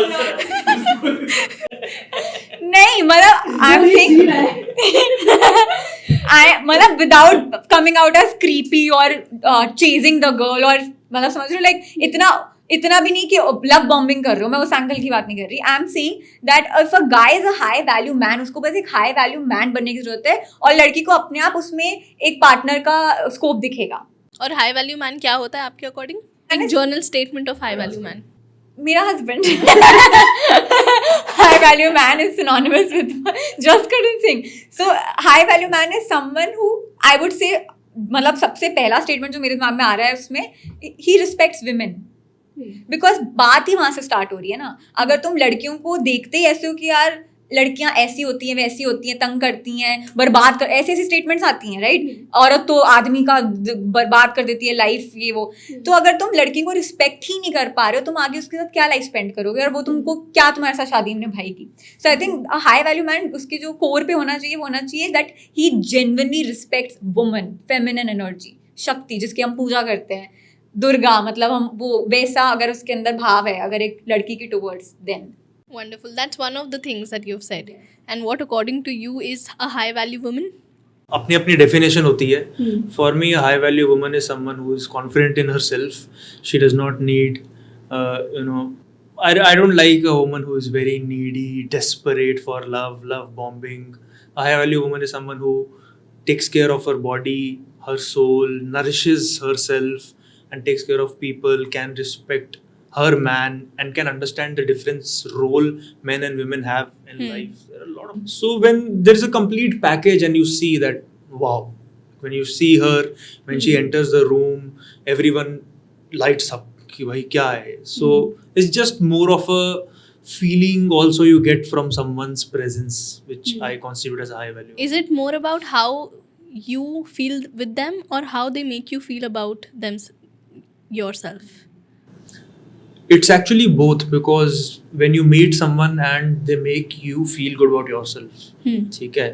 नहीं मतलब आई एम सेइंग मतलब without coming out as creepy और चेजिंग द गर्ल, और मतलब समझ रहे हो लाइक इतना भी नहीं कि लव बॉम्बिंग कर रहे हो, मैं उस एंगल की बात नहीं कर रही. आई am saying that if a guy is a high value man, उसको बस एक हाई वैल्यू मैन बनने की जरूरत है, और लड़की को अपने आप उसमें एक पार्टनर का स्कोप दिखेगा. और हाई वैल्यू मैन क्या होता है आपके अकॉर्डिंग? एक journal statement of high value man. मेरा husband high value man is synonymous with Jaskaran Singh. So high value man is someone who I would say, मतलब सबसे पहला स्टेटमेंट जो मेरे दिमाग में आ रहा है उसमें, ही रिस्पेक्ट्स विमेन. बिकॉज बात ही वहां से स्टार्ट हो रही है ना. अगर तुम लड़कियों को देखते ही ऐसे हो कि यार लड़कियां ऐसी होती हैं, वैसी होती हैं, तंग करती हैं, बर्बाद कर, ऐसी स्टेटमेंट्स आती हैं, राइट. औरत तो आदमी का बर्बाद कर देती है लाइफ, ये वो. तो अगर तुम लड़की को रिस्पेक्ट ही नहीं कर पा रहे हो, तुम आगे उसके साथ क्या लाइफ स्पेंड करोगे, और वो तुमको क्या तुम्हारे साथ शादी में निभाएगी. So I think high value man, उसके जो कोर पे होना चाहिए वो होना चाहिए that he genuinely respects women, feminine energy, shakti जिसकी हम पूजा करते हैं, दुर्गा. मतलब हम वो वैसा अगर उसके अंदर भाव है अगर एक लड़की की towards, then Wonderful. That's one of the things that you've said. And what according to you is a high value woman? अपनी अपनी डेफिनेशन होती है. For me a high value woman is someone who is confident in herself. She does not need I don't like a woman who is very needy, desperate for love bombing. A high value woman is someone who takes care of her body, her soul, nourishes herself, and takes care of people, can respect her man, and can understand the different role men and women have in life. There are a lot of, so when there is a complete package and you see that, wow, when you see her, when she enters the room, everyone lights up कि भाई क्या है. So it's just more of a feeling also you get from someone's presence, which I constitute as a high value. Is it more about how you feel with them or how they make you feel about them yourself? It's actually both, because when you meet someone and they make you feel good about yourself, ठीक है,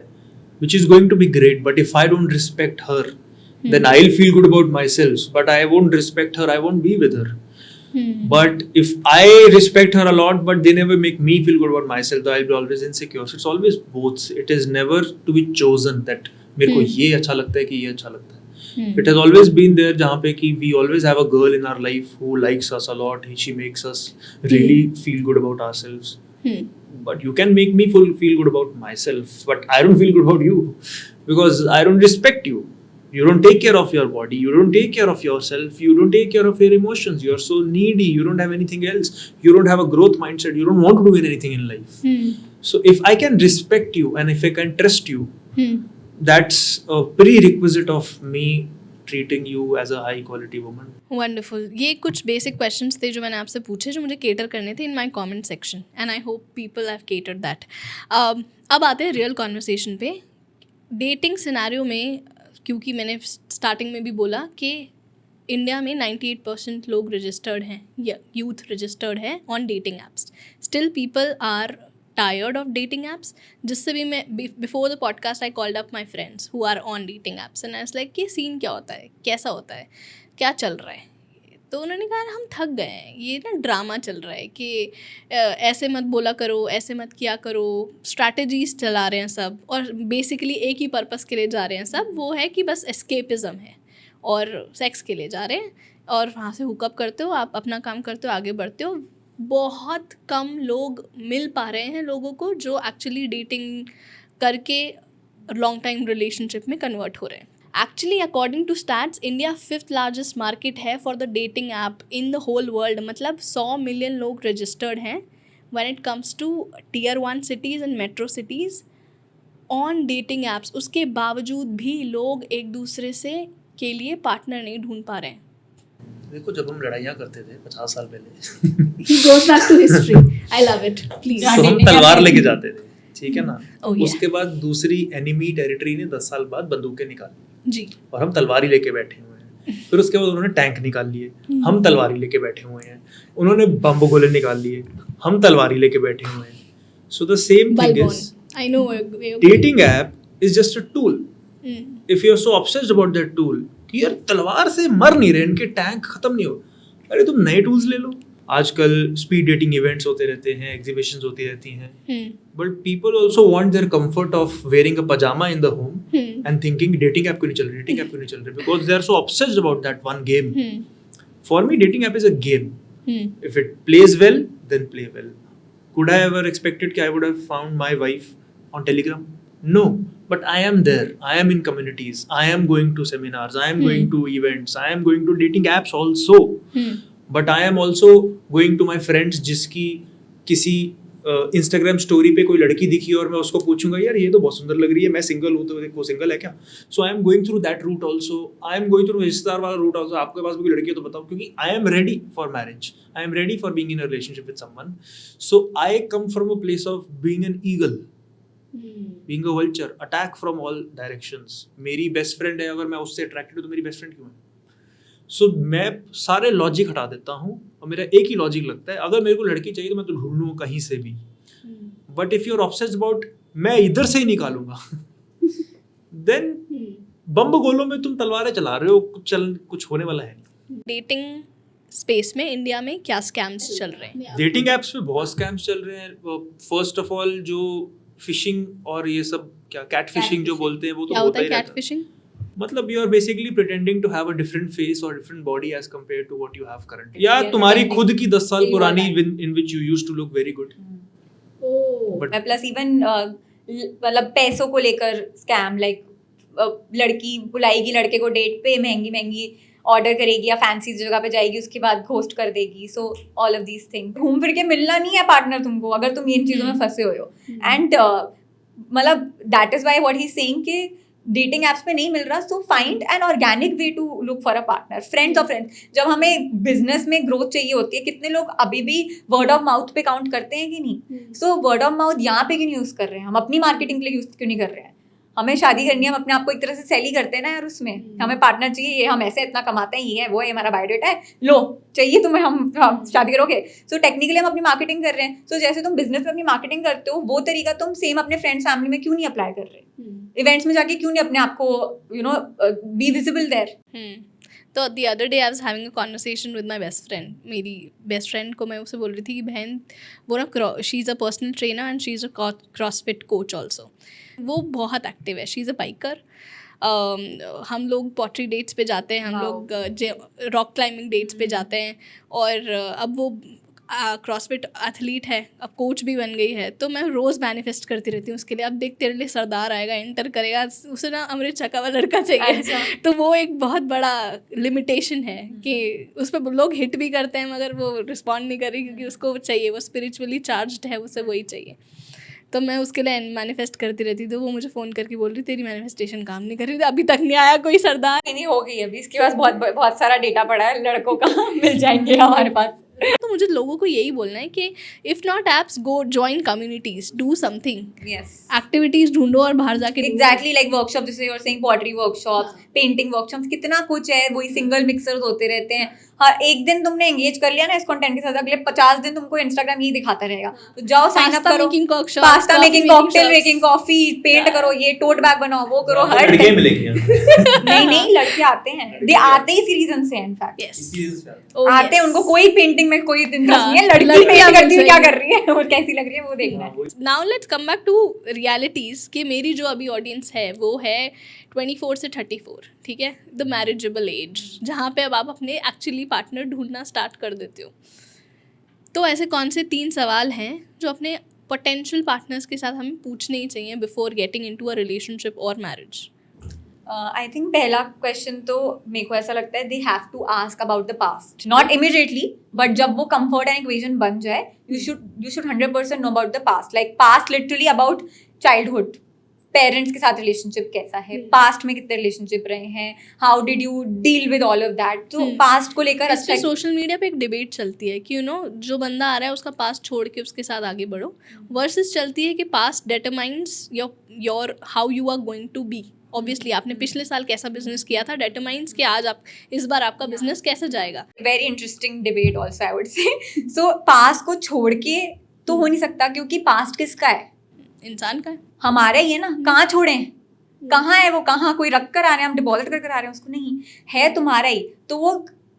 which is going to be great. But if I don't respect her, then I'll feel good about myself. But I won't respect her, I won't be with her. But if I respect her a lot, but they never make me feel good about myself, then I'll be always insecure. So it's always both. It is never to be chosen that मेरे को ये अच्छा लगता है कि ये अच्छा लगता है. It has always been there जहाँ पे कि we always have a girl in our life who likes us a lot. She makes us really feel good about ourselves. But you can make me feel good about myself, but I don't feel good about you because I don't respect you. You don't take care of your body. You don't take care of yourself. You don't take care of your emotions. You are so needy. You don't have anything else. You don't have a growth mindset. You don't want to do anything in life. So if I can respect you and if I can trust you, that's a prerequisite of me treating you as a high quality woman. Wonderful. ये कुछ basic questions थे जो मैंने आपसे पूछे, जो मुझे cater करने थे in my comment section, and I hope people have catered that. अब आते हैं रियल कॉन्वर्सेशन पे. डेटिंग सिनेरियो में, क्योंकि मैंने स्टार्टिंग में भी बोला कि इंडिया में 98% लोग रजिस्टर्ड हैं, या यूथ रजिस्टर्ड है on dating apps. Still people are tired of dating apps. जिससे भी मैं before the podcast I called up my friends who are on dating apps and I was like, ये scene क्या होता है, कैसा होता है, क्या चल रहा है. तो उन्होंने कहा हम थक गए हैं, ये ना ड्रामा चल रहा है कि ऐसे मत बोला करो, ऐसे मत किया करो, स्ट्रैटेजीज चला रहे हैं सब, और बेसिकली एक ही पर्पस के लिए जा रहे हैं सब, वो है कि बस एस्केपिज़म है और सेक्स के लिए जा रहे हैं, और वहाँ से हुकअप करते हो, आप अपना काम करते हो, आगे बढ़ते हो. बहुत कम लोग मिल पा रहे हैं लोगों को जो एक्चुअली डेटिंग करके लॉन्ग टाइम रिलेशनशिप में कन्वर्ट हो रहे हैं. Actually according to stats, India 5th largest market है for the dating app in the whole world. मतलब 100 मिलियन लोग रजिस्टर्ड हैं when it comes to Tier 1 cities and metro cities on dating apps. उसके बावजूद भी लोग एक दूसरे से के लिए पार्टनर नहीं ढूंढ पा रहे हैं. देखो, जब हम लड़ाइयाँ करते थे 50 साल पहले, He goes back to history. I love it. Please. तो हम तलवार लेके जाते थे, ठीक है ना. Oh, yeah. उसके बाद दूसरी एनिमी टेरिटरी ने 10 साल बाद बंदूकें निकाली जी. और हम तलवारी लेके बैठे हुए हैं. फिर उसके बाद उन्होंने टैंक निकाल लिए, हम तलवारी लेके बैठे हुए हैं. उन्होंने बम गोले निकाल लिए, हम तलवारी लेके बैठे हुए हैं. So the same thing Balbon. Is, I know. dating app is just a tool. If you are so obsessed about that tool कि यार तलवार से मर नहीं रहे, इनके टैंक खत्म नहीं हो, अरे तुम नए टूल्स ले लो. आजकल स्पीड डेटिंग इवेंट्स होते रहते हैं, एग्जीबिशंस होती रहती हैं, but people also want their comfort of wearing a pyjama in the home and thinking dating app क्यों नहीं चल रही, डेटिंग ऐप क्यों नहीं चल रही, because they are so obsessed about that one game. For me dating app is a game. If it plays well then play well. Could I ever expected that I would have found my wife on Telegram? No, but I am there. I am in communities. I am going to seminars. I am going to events. I am going to dating apps also. But I am also going to my friends जिसकी किसी Instagram story पे कोई लड़की दिखी और मैं उसको पूछूंगा, यार ये तो बहुत सुंदर लग रही है, मैं सिंगल हूँ, तो वो सिंगल है क्या. So I am going through that route also. I am going through रिश्तेदार वाला रूट ऑल्सो. आपके पास भी कोई लड़की है तो बताओ, क्योंकि I am ready for marriage. I am ready for being in a relationship with someone. So I come from a place of being an eagle, being a vulture, attack from all directions. मेरी best friend है, अगर मैं उससे attracted हूँ तो मेरी best friend क्यों है. सो मैं सारे लॉजिक हटा देता हूँ और मेरा एक ही लॉजिक लगता है, अगर मेरे को लड़की चाहिए तो मैं तो ढूंढ लूँगा कहीं से भी. But if you are obsessed about मैं इधर से ही निकालूंगा, देन बम गोलों में तुम तलवारें चला रहे हो, कुछ होने वाला है नहीं. डेटिंग स्पेस में इंडिया में क्या स्कैम्स चल रहे हैं? डेटिंग एप्स पे बहुत स्कैम्स चल रहे हैं. फर्स्ट ऑफ ऑल जो फिशिंग और ये सब, क्या कैट फिशिंग जो बोलते हैं, वो तो होता ही रहता है. कैट फिशिंग मतलब you are basically pretending to have a different face और different body as compare to what you have currently, या तुम्हारी खुद की 10 साल पुरानी in which you used to look very good. Plus even मतलब पैसों को लेकर स्कैम, लाइक लड़की बुलाएगी लड़के को डेट पे, महंगी महंगी ऑर्डर करेगी या फैंसी जगह पे जाएगी, उसके बाद घोस्ट कर देगी. So all of these things. घूम फिर के मिलना नहीं है पार्टनर तुमको अगर तुम इन चीज़ों में फंसे हुए हो. एंड मतलब that is why what he is saying कि डेटिंग एप्स पे नहीं मिल रहा, so find an organic way to look for a partner. Friends of friends. जब हमें बिजनेस में ग्रोथ चाहिए होती है, कितने लोग अभी भी वर्ड ऑफ माउथ पे काउंट करते हैं कि नहीं? सो वर्ड ऑफ माउथ यहाँ पे क्यों नहीं यूज़ कर रहे हैं हम? अपनी मार्केटिंग के लिए यूज़ क्यों नहीं कर रहे हैं? हमें शादी करनी है, हम अपने आप को एक तरह से सेल ही करते हैं ना यार. उसमें हमें पार्टनर चाहिए, ये हम ऐसे इतना कमाते हैं, ये है वो है, हमारा बायोडेटा है, लो चाहिए तुम्हें, हम शादी करोगे. सो टेक्निकली हम अपनी मार्केटिंग कर रहे हैं. सो जैसे तुम बिजनेस में अपनी मार्केटिंग करते हो, वो तरीका तुम सेम अपने फ्रेंड्स फैमिली में क्यों नहीं अप्लाई कर रहे? इवेंट्स में जाके क्यों नहीं अपने आप को बी विजिबल देयर? तो the other day I was having a conversation with my best friend. मेरी बेस्ट फ्रेंड को मैं उसे बोल रही थी कि बहन, वो ना she is a personal trainer and she is a CrossFit coach also. वो बहुत एक्टिव है, शी इज़ अ बाइकर. हम लोग पॉटरी डेट्स पे जाते हैं, हम लोग रॉक क्लाइंबिंग डेट्स पे जाते हैं. और अब वो क्रॉसफिट एथलीट है, अब कोच भी बन गई है. तो मैं रोज़ मैनिफेस्ट करती रहती हूँ उसके लिए, अब देख तेरे लिए सरदार आएगा, एंटर करेगा, उसे ना अमृत छका हुआ लड़का चाहिए. तो वो एक बहुत बड़ा लिमिटेशन है कि उस पर लोग हिट भी करते हैं मगर वो रिस्पॉन्ड नहीं कर रही क्योंकि उसको चाहिए, वो स्पिरिचुअली चार्ज्ड है, उसे वही चाहिए. तो मैं उसके लिए मैनिफेस्ट करती रहती. तो वो मुझे फ़ोन करके बोल रही तेरी मैनिफेस्टेशन काम नहीं कर रही, अभी तक नहीं आया कोई सरदार. नहीं हो गई अभी, इसके पास बहुत बहुत सारा डेटा पड़ा है लड़कों का. मिल जाएंगे हमारे पास. तो मुझे लोगों को यही बोलना है कि if not apps, go join communities, do something. Yes, activities ढूंढो और बाहर जाके एग्जैक्टली. लाइक वर्कशॉप, जैसे you are saying pottery workshops, painting workshops, कितना कुछ है. वही सिंगल मिक्सर्स होते रहते हैं. हाँ, एक दिन तुमने एंगेज कर लिया ना इस कंटेंट के साथ, अगले 50 दिन तुमको इंस्टाग्राम यही दिखाता रहेगा. तो जाओ साइन अप करो, pasta making, cocktail making, coffee, paint करो, ये टोट बैग बनाओ, वो करो. हर लड़के मिलेंगे. नहीं लड़के आते हैं, दे आते ही इसी रीजन से. इनफैक्ट आते हैं, उनको कोई पेंटिंग में कोई इंटरेस्ट नहीं है. लड़की पेंट करती है, क्या कर रही है और कैसी लग रही है वो देखना है. Now let's come back to realities कि मेरी जो अभी ऑडियंस है वो है 24 से 34, ठीक है, द मैरिजेबल एज, जहाँ पे अब आप अपने एक्चुअली पार्टनर ढूंढना स्टार्ट कर देते हो. तो ऐसे कौन से 3 सवाल हैं जो अपने पोटेंशियल पार्टनर्स के साथ हमें पूछने ही चाहिए before getting into a relationship और मैरिज? आई थिंक पहला क्वेश्चन तो मेरे को ऐसा लगता है they have to ask about the past. Not immediately, but जब वो कंफर्ट एंड इक्वेशन बन जाए, you should 100% know about the past. Like past literally about childhood, parents के साथ रिलेशनशिप कैसा है, पास्ट में कितने रिलेशनशिप रहे हैं, how did you deal with all of that. तो पास्ट को लेकर अच्छा, सोशल मीडिया पे एक डिबेट चलती है कि जो बंदा आ रहा है उसका पास्ट छोड़ के उसके साथ आगे बढ़ो, वर्सेस चलती है कि past determines your how you are going to be. Obviously आपने पिछले साल कैसा बिजनेस किया था डिटरमाइंस कि आज आप इस बार आपका बिजनेस कैसे जाएगा. Very interesting debate also I would से. सो पास्ट को छोड़ के तो हो नहीं सकता, क्योंकि पास्ट किसका है? इंसान का है, हमारा ही है ना. कहाँ छोड़ें? कहाँ है वो? कहाँ कोई रख कर आ रहे हैं, हम डिपॉजिट कर आ रहे हैं उसको? नहीं है, तुम्हारा ही. तो वो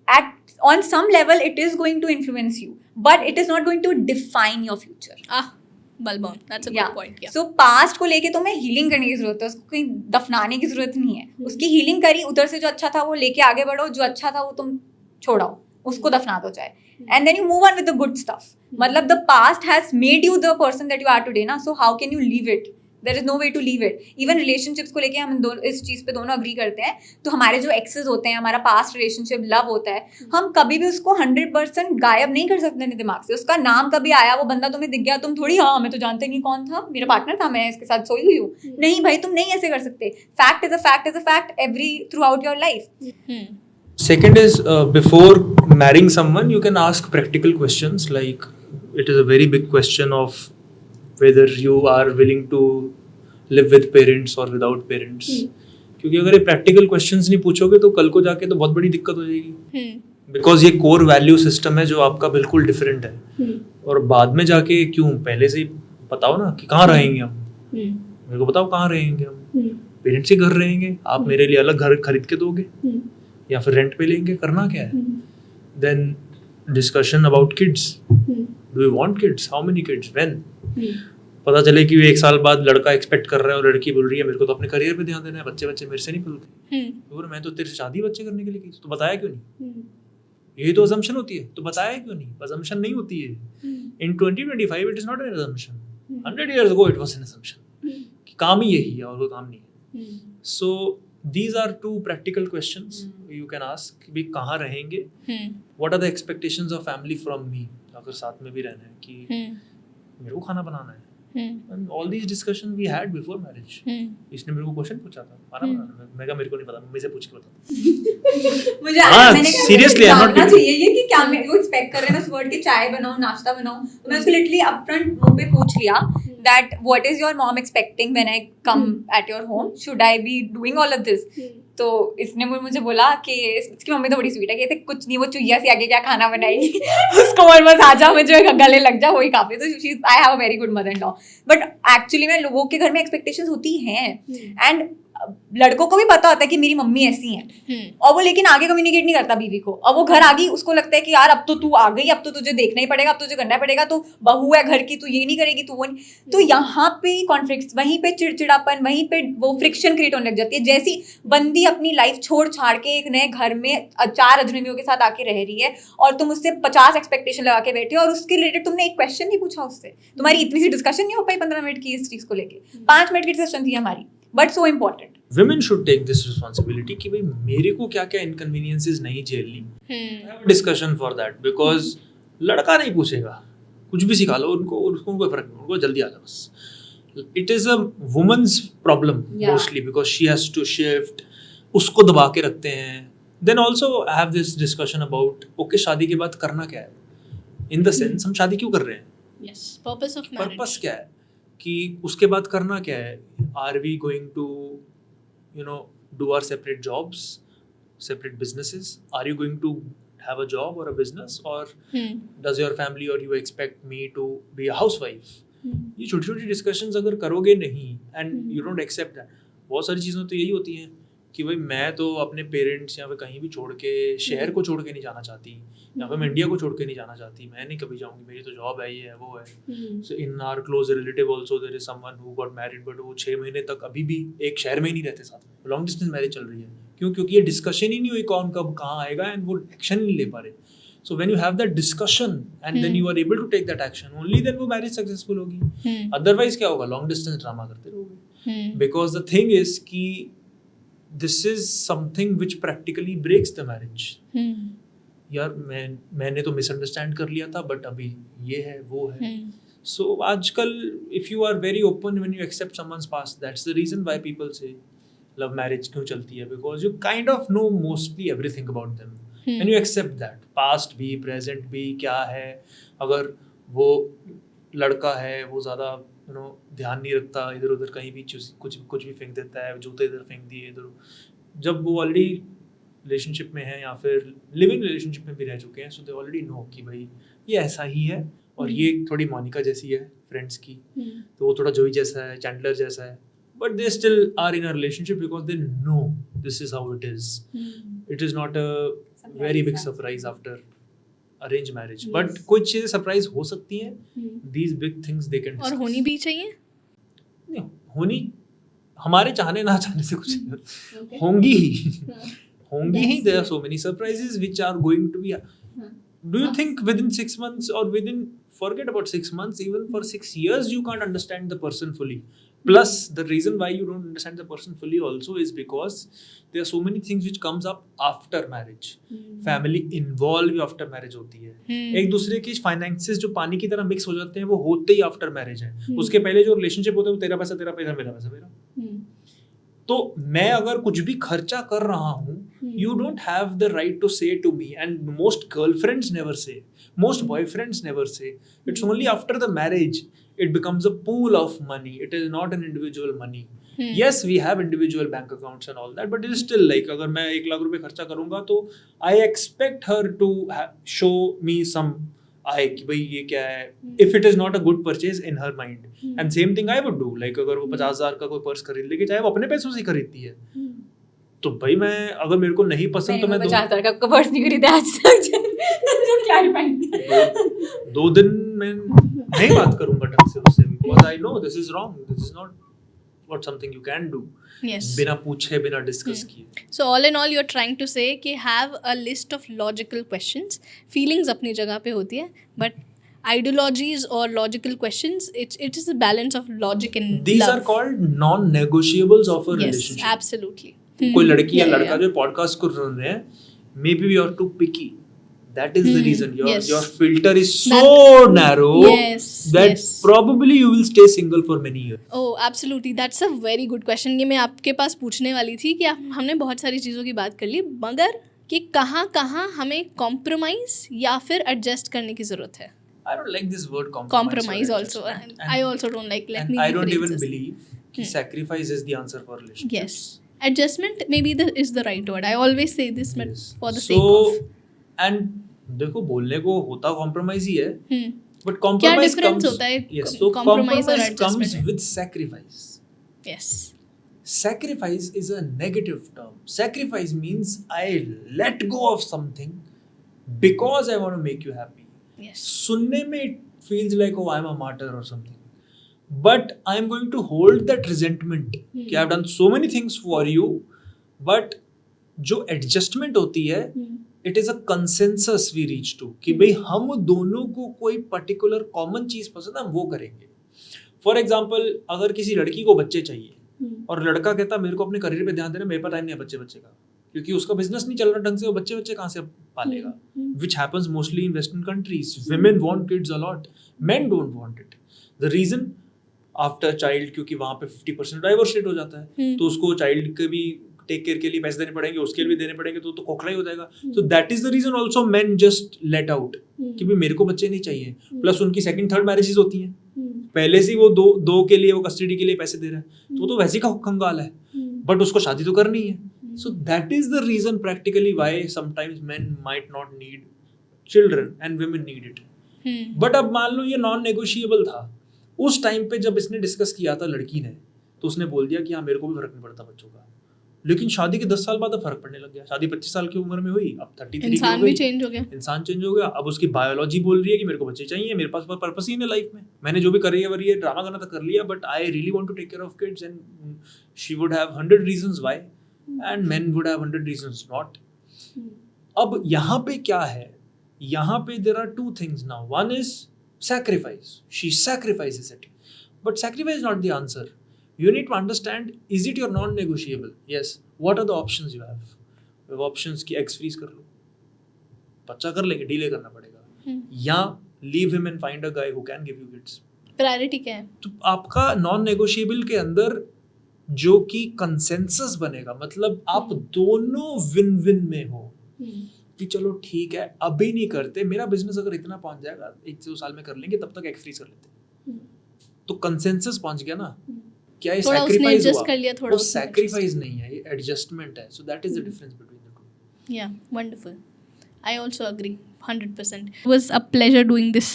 at on some level it is going to influence you, but it is not going to define your future. बलबॉन, that's a good point. So past को लेके तुम्हें हीलिंग करने की जरूरत है, उसको कहीं दफनाने की जरूरत नहीं है. उसकी हीलिंग करी, उधर से जो अच्छा था वो लेके आगे बढ़ो, जो अच्छा था वो तुम छोड़ाओ, उसको दफना दो चाहे, and then you move on with the good stuff. मतलब the past has made you the person that you are today ना, so how can you leave it? There is no way to leave it. Even relationships को लेके हम इस चीज़ पे दोनों agree करते हैं. तो हमारे जो exes होते हैं, हमारा past relationship love होता है, हम कभी भी उसको 100% गायब नहीं कर सकते अपने दिमाग से. उसका नाम कभी आया, वो बंदा तुम्हें दिख गया, तुम थोड़ी हाँ मैं तो जानते नहीं कौन था, मेरा पार्टनर था, मैं इसके साथ सोई हुई हूँ. नहीं भाई, तुम नहीं ऐसे कर सकते. Fact is a fact is a fact every throughout your life. Second is before marrying someone, you can ask practical questions. Like it is a very big question of whether you are willing to live with parents or without parents. क्योंकि अगर ये practical questions नहीं पूछोगे तो कल को जाके तो बहुत बड़ी दिक्कत हो जाएगी. Because ये core value system है जो आपका बिल्कुल different है. और बाद में जाके क्यों, पहले से ही बताओ ना कि कहाँ रहेंगे हम. मेरे को बताओ कहाँ रहेंगे हम. पेरेंट्स ही घर रहेंगे, आप मेरे लिए अलग घर खरीद के दोगे या फिर रेंट पे लेंगे, करना क्या है. Then discussion about kids. Do you want kids? How many kids? When? पता चले कि 1 साल बाद लड़का एक्सपेक्ट कर रहा है और लड़की बोल रही है मेरे को तो अपने करियर पे ध्यान देना है, बच्चे मेरे से नहीं खुलते. तो मैं तो तेरे से शादी बच्चे करने के लिए की, तो बताया क्यों नहीं? यही तो असम्पशन होती है, तो बताया क्यों नहीं? असम्पशन नहीं होती है. इन 2025 it is not an assumption. 100 years ago it was an assumption कि काम ही यही है और वो काम नहीं है. So these are two practical questions you can ask कि कहाँ रहेंगे, what are the expectations of family from me, अगर साथ में भी रहना है कि मेरे को खाना बनाना है, and all these discussions we had before marriage. इसने मेरे को क्वेश्चन पूछा था खाना बनाना में, मैं कहा मेरे को नहीं पता, मम्मी से पूछ के बता. मुझे हाँ, मैंने कहा seriously, I'm not जानना kidding. चाहिए ये कि क्या मेरे को एक्सपेक्ट कर रहे हैं मैं सुबह उठ के चाय बनाऊं नाश्ता बनाऊं, तो मैं उसको लिटरली अपफ्रंट मुंह पे पूछ लिया that what is your mom expecting when I come at your home, should I be doing all of this. तो इसने मुझे बोला कि इसकी मम्मी तो बड़ी स्वीट है, कहते कुछ नहीं वो चुईया से आगे क्या खाना बनाएगी उसको बस आ जा मुझे गले लग जा वही काफी. तो I have a very good mother in law, but actually में लोगों के घर में एक्सपेक्टेशंस होती हैं एंड लड़कों को भी पता होता है कि मेरी मम्मी ऐसी है और वो लेकिन आगे कम्युनिकेट नहीं करता बीवी को. अब वो घर आ गई उसको लगता है कि यार अब तो तू आ गई, अब तो तुझे देखना ही पड़ेगा, अब तुझे करना पड़ेगा, तो बहू है घर की, तू ये नहीं करेगी, तू वो नहीं. तो यहाँ पे कॉन्फ्लिक्ट, वहीं पे चिड़चिड़ापन, वहीं पे वो फ्रिक्शन क्रिएट होने लग जाती है. जैसी बंदी अपनी लाइफ छोड़ छाड़ के एक नए घर में 4 अजनबियों के साथ आके रह रही है और तुम उससे 50 एक्सपेक्टेशन लगा के बैठे हो और उसके रिलेटेड तुमने एक क्वेश्चन नहीं पूछा उससे, तुम्हारी इतनी सी डिस्कशन नहीं हो पाई 15 मिनट की इस चीज को लेके. 5 मिनट की डिस्कशन थी हमारी, but so important. Women should take this responsibility कि भाई मेरे को क्या क्या inconveniences नहीं झेलनी. Have a discussion for that because लड़का नहीं पूछेगा, कुछ भी सिखा लो उनको कोई फर्क नहीं, उनको जल्दी आ जाए बस. It is a woman's problem mostly because she has to shift, उसको दबा के रखते हैं. Then also have this discussion about okay शादी के बाद करना क्या है, in the sense हम शादी क्यों कर रहे हैं, Yes, purpose of marriage. Purpose क्या है कि उसके बाद करना क्या है. Are we going to do our separate jobs, separate businesses? Are you going to have a job or a business, or does your family or you expect me to be a housewife? ये छोटी छोटी discussions अगर करोगे नहीं and you don't accept that, बहुत सारी चीज़ें तो यही होती हैं कि भाई मैं तो अपने पेरेंट्स या फिर कहीं भी छोड़ के शहर को छोड़ के नहीं जाना चाहती, या फिर मैं इंडिया को छोड़ के नहीं जाना चाहती, मैं नहीं कभी जाऊंगी, मेरी तो जॉब है, ये है वो है. So in our close relative also there is someone who got married but वो 6 महीने तक अभी भी एक शहर में ही नहीं रहते साथ में, लॉन्ग डिस्टेंस मैरिज चल रही है. क्यों? क्योंकि ये डिस्कशन ही नहीं हुई कौन कब कहाँ आएगा एंड वो एक्शन नहीं ले पा रहे. So when you have that discussion and then you are able to take that action, only then वो मैरिज सक्सेसफुल होगी. अदरवाइज क्या होगा, लॉन्ग डिस्टेंस ड्रामा करते रहोगे. बिकॉज द थिंग इज कि this is something which practically breaks the marriage. यार मैंने तो मिसअंडरस्टैंड कर लिया था बट अभी ये है वो है. सो आजकल if you are very open when you accept someone's past, that's the reason why people say love marriage क्यों चलती है, because you kind of know mostly everything about them and you accept that past भी present भी क्या है. अगर वो लड़का है वो ज़्यादा ध्यान नहीं रखता, इधर उधर कहीं भी कुछ भी फेंक देता है, जूते इधर फेंक दिए इधर, जब वो ऑलरेडी रिलेशनशिप में है या फिर लिविंग रिलेशनशिप में भी रह चुके हैं, सो दे ऑलरेडी नो कि भाई ये ऐसा ही है और ये थोड़ी मोनिका जैसी है फ्रेंड्स की, तो वो थोड़ा जोई जैसा है, चैंडलर जैसा है, but they still are in a relationship because they know this is how it is. It is not a very big surprise after arrange marriage, but कुछ चीजें सरप्राइज हो सकती हैं. These big things they can, और होनी भी चाहिए. नहीं होनी, हमारे चाहने ना चाहने से कुछ नहीं होंगी ही. There are so many surprises which are going to be. Do you think within 6 months or forget about 6 months, even for 6 years you can't understand the person fully? Plus the reason why you don't understand the person fully also is because there are so many things which comes up after marriage. Family involved after marriage होती है. एक दूसरे की finances जो पानी की तरह mix हो जाते हैं वो होते ही आफ्टर मैरिज है. उसके पहले जो रिलेशनशिप होता है वो तेरा पैसा मेरा पैसा. तो मैं अगर कुछ भी खर्चा कर रहा हूँ, you don't have the right to say to me, and most girlfriends never say, most boyfriends never say. It's only after the marriage it becomes a pool of money. It is not an individual money. Yes, we have individual bank accounts and all that, but it is still like अगर मैं 1 लाख रुपए खर्चा करूँगा तो I expect her to show me some आए कि भाई ये क्या है, if it is not a good purchase in her mind. And same thing I would do, like अगर वो 50,000 का कोई पर्स खरीद लेगी, चाहे वो अपने पैसों से खरीदती है, तो भाई मैं अगर मेरे को नहीं पसंद तो मैं 50,000 का पर्स नहीं खरीदा आज तक. 2 दिन में नहीं बात करूंगा ढंग से उससे, because I know this is wrong, this is not what something you can do. Yes. बिना पूछे बिना डिस्कस किए. So all in all you're trying to say कि have a list of logical questions. Feelings अपनी जगह पे होती है, but ideologies or logical questions. It is a balance of logic and These love. are called non-negotiables of a Yes, relationship. absolutely. कोई लड़की या Yeah, लड़का yeah. जो पॉडकास्ट कर रहे हैं, maybe you are too picky. That is the reason yes. your filter is so That- narrow Yes, that yes. probably you will stay single for many years. Oh, absolutely. That's a very good question. ये मैं आपके पास पूछने वाली थी कि हमने बहुत सारी चीज़ों की बात कर ली, मगर कि कहाँ कहाँ हमें कॉम्प्रोमाइज़ या फिर एडजस्ट करने की ज़रूरत है. I don't like this word Compromise or also. adjustment. I also don't like. Let and me I don't rephrase even this. believe कि sacrifice is the answer for relationships. Yes. Adjustment maybe is the right word. I always say this but Yes. for the So, sake of. and देखो बोलने को होता compromise ही है, Hmm. but compromise difference comes. होता है Yes. So compromise और compromise comes adjustment में? with sacrifice. Yes. Sacrifice is a negative term. Sacrifice means I let go of something because I want to make you happy. Yes. सुनने में it feels like oh I'm a martyr or something, but I'm going to hold that resentment कि I've done so many things for you, but जो adjustment होती है it is a consensus we reach to कि भाई हम दोनों को कोई particular common चीज़ पसंद है हम वो करेंगे. For example अगर किसी लड़की को बच्चे चाहिए और लड़का कहता मेरे को अपने करियर पे ध्यान देना, मेरे पास टाइम नहीं है बच्चे का क्योंकि उसका बिजनेस नहीं चल रहा ढंग से, वो बच्चे कहाँ से पालेगा, which happens mostly in Western countries. Women want kids a lot, men don't want it. The reason after child क्योंकि वहाँ पे 50% डाइवोर्स रेट हो जाता है, तो उसको चाइल्ड के भी टेक केयर के लिए पैसे देने पड़ेंगे, उसके लिए भी देने पड़ेंगे, तो खोखला ही हो जाएगा. So that is the reason also men just let out कि भाई मेरे को बच्चे नहीं चाहिए. प्लस उनकी सेकंड थर्ड मैरिजेस होती हैं, पहले से वो दो के लिए वो कस्टडी के लिए पैसे दे रहा है, तो वैसे का कंगाल है, बट उसको शादी तो करनी है. So that is the reason practically why sometimes men might not need children and women need it. But अब मान लो ये नॉन नेगोशिएबल था उस टाइम पे जब इसने डिस्कस किया था लड़की ने, तो उसने बोल दिया कि हाँ मेरे को भी फर्क नहीं पड़ता बच्चों का. लेकिन शादी के 10 साल बाद अब फर्क पड़ने लग गया. शादी 25 साल की उम्र में हुई, अब 33 इंसान भी चेंज हो गया. इंसान चेंज हो गया. अब उसकी बायोलॉजी बोल रही है कि मेरे को बच्चे चाहिए, मेरे पास पर्पस ही नहीं लाइफ में. मैंने जो भी करियर ड्रामा करना था कर लिया, but I really want to take care of kids and she would have 100 reasons why and men would have 100 reasons not. अब यहाँ पे क्या है, यहाँ पे there are two things now. One is sacrifice. She sacrifices it, but sacrifice is not the answer. You need to understand, is it your non-negotiable? Yes. What are the options you have? You have options कि X freeze कर लो, बच्चा कर लेंगे, delay करना पड़ेगा, या leave him and find a guy who can give you kids. Priority क्या है? तो आपका non-negotiable के अंदर जो कि कंसेंसस बनेगा, मतलब आप दोनों विन विन में हो कि चलो ठीक है अभी नहीं करते, मेरा बिजनेस अगर इतना पहुंच जाएगा 1-2 साल में कर लेंगे, तब तक एक्स फ्रीज कर लेते. तो कंसेंसस पहुंच गया ना. क्या ये सैक्रिफाइस हुआ? कर लिया, थोड़ा वो सैक्रिफाइस नहीं है, ये एडजस्टमेंट है. So that is the difference between the two. Yeah, wonderful. I also agree 100%. It was a pleasure doing this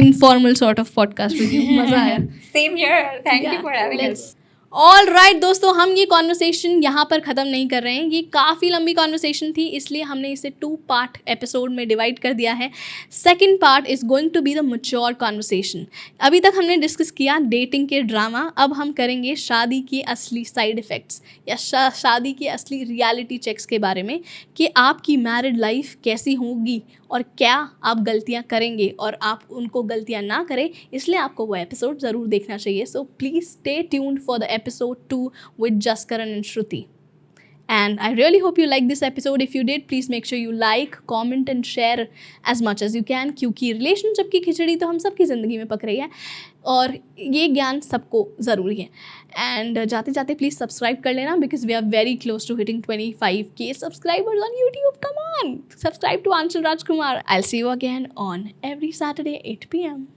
informal sort of podcast with you. मजा आया. Same here. Thank you for having us. All right दोस्तों, हम ये conversation यहाँ पर ख़त्म नहीं कर रहे हैं. ये काफ़ी लंबी कॉन्वर्सेशन थी, इसलिए हमने इसे 2 पार्ट एपिसोड में डिवाइड कर दिया है. Second part is going to be the mature conversation. अभी तक हमने डिस्कस किया डेटिंग के ड्रामा, अब हम करेंगे शादी की असली साइड इफ़ेक्ट्स या शादी की असली रियलिटी चेक्स के बारे में कि आपकी मैरिड लाइफ कैसी होगी और क्या आप गलतियाँ करेंगे और आप उनको गलतियाँ ना करें. इसलिए आपको वो एपिसोड ज़रूर देखना चाहिए. So please stay tuned for the episode 2 with Jaskaran and Shruti. And I really hope you like this episode. If you did, please make sure you like, comment and share as much as you can, क्योंकि relationship की खिचड़ी तो हम सबकी ज़िंदगी में पक रही है और ये ज्ञान सबको ज़रूरी है. एंड जाते जाते प्लीज़ सब्सक्राइब कर लेना, because we are very close to hitting 25K subscribers on YouTube. Come on, subscribe to Anshul Rajkumar. I'll see you again on every Saturday 8 PM.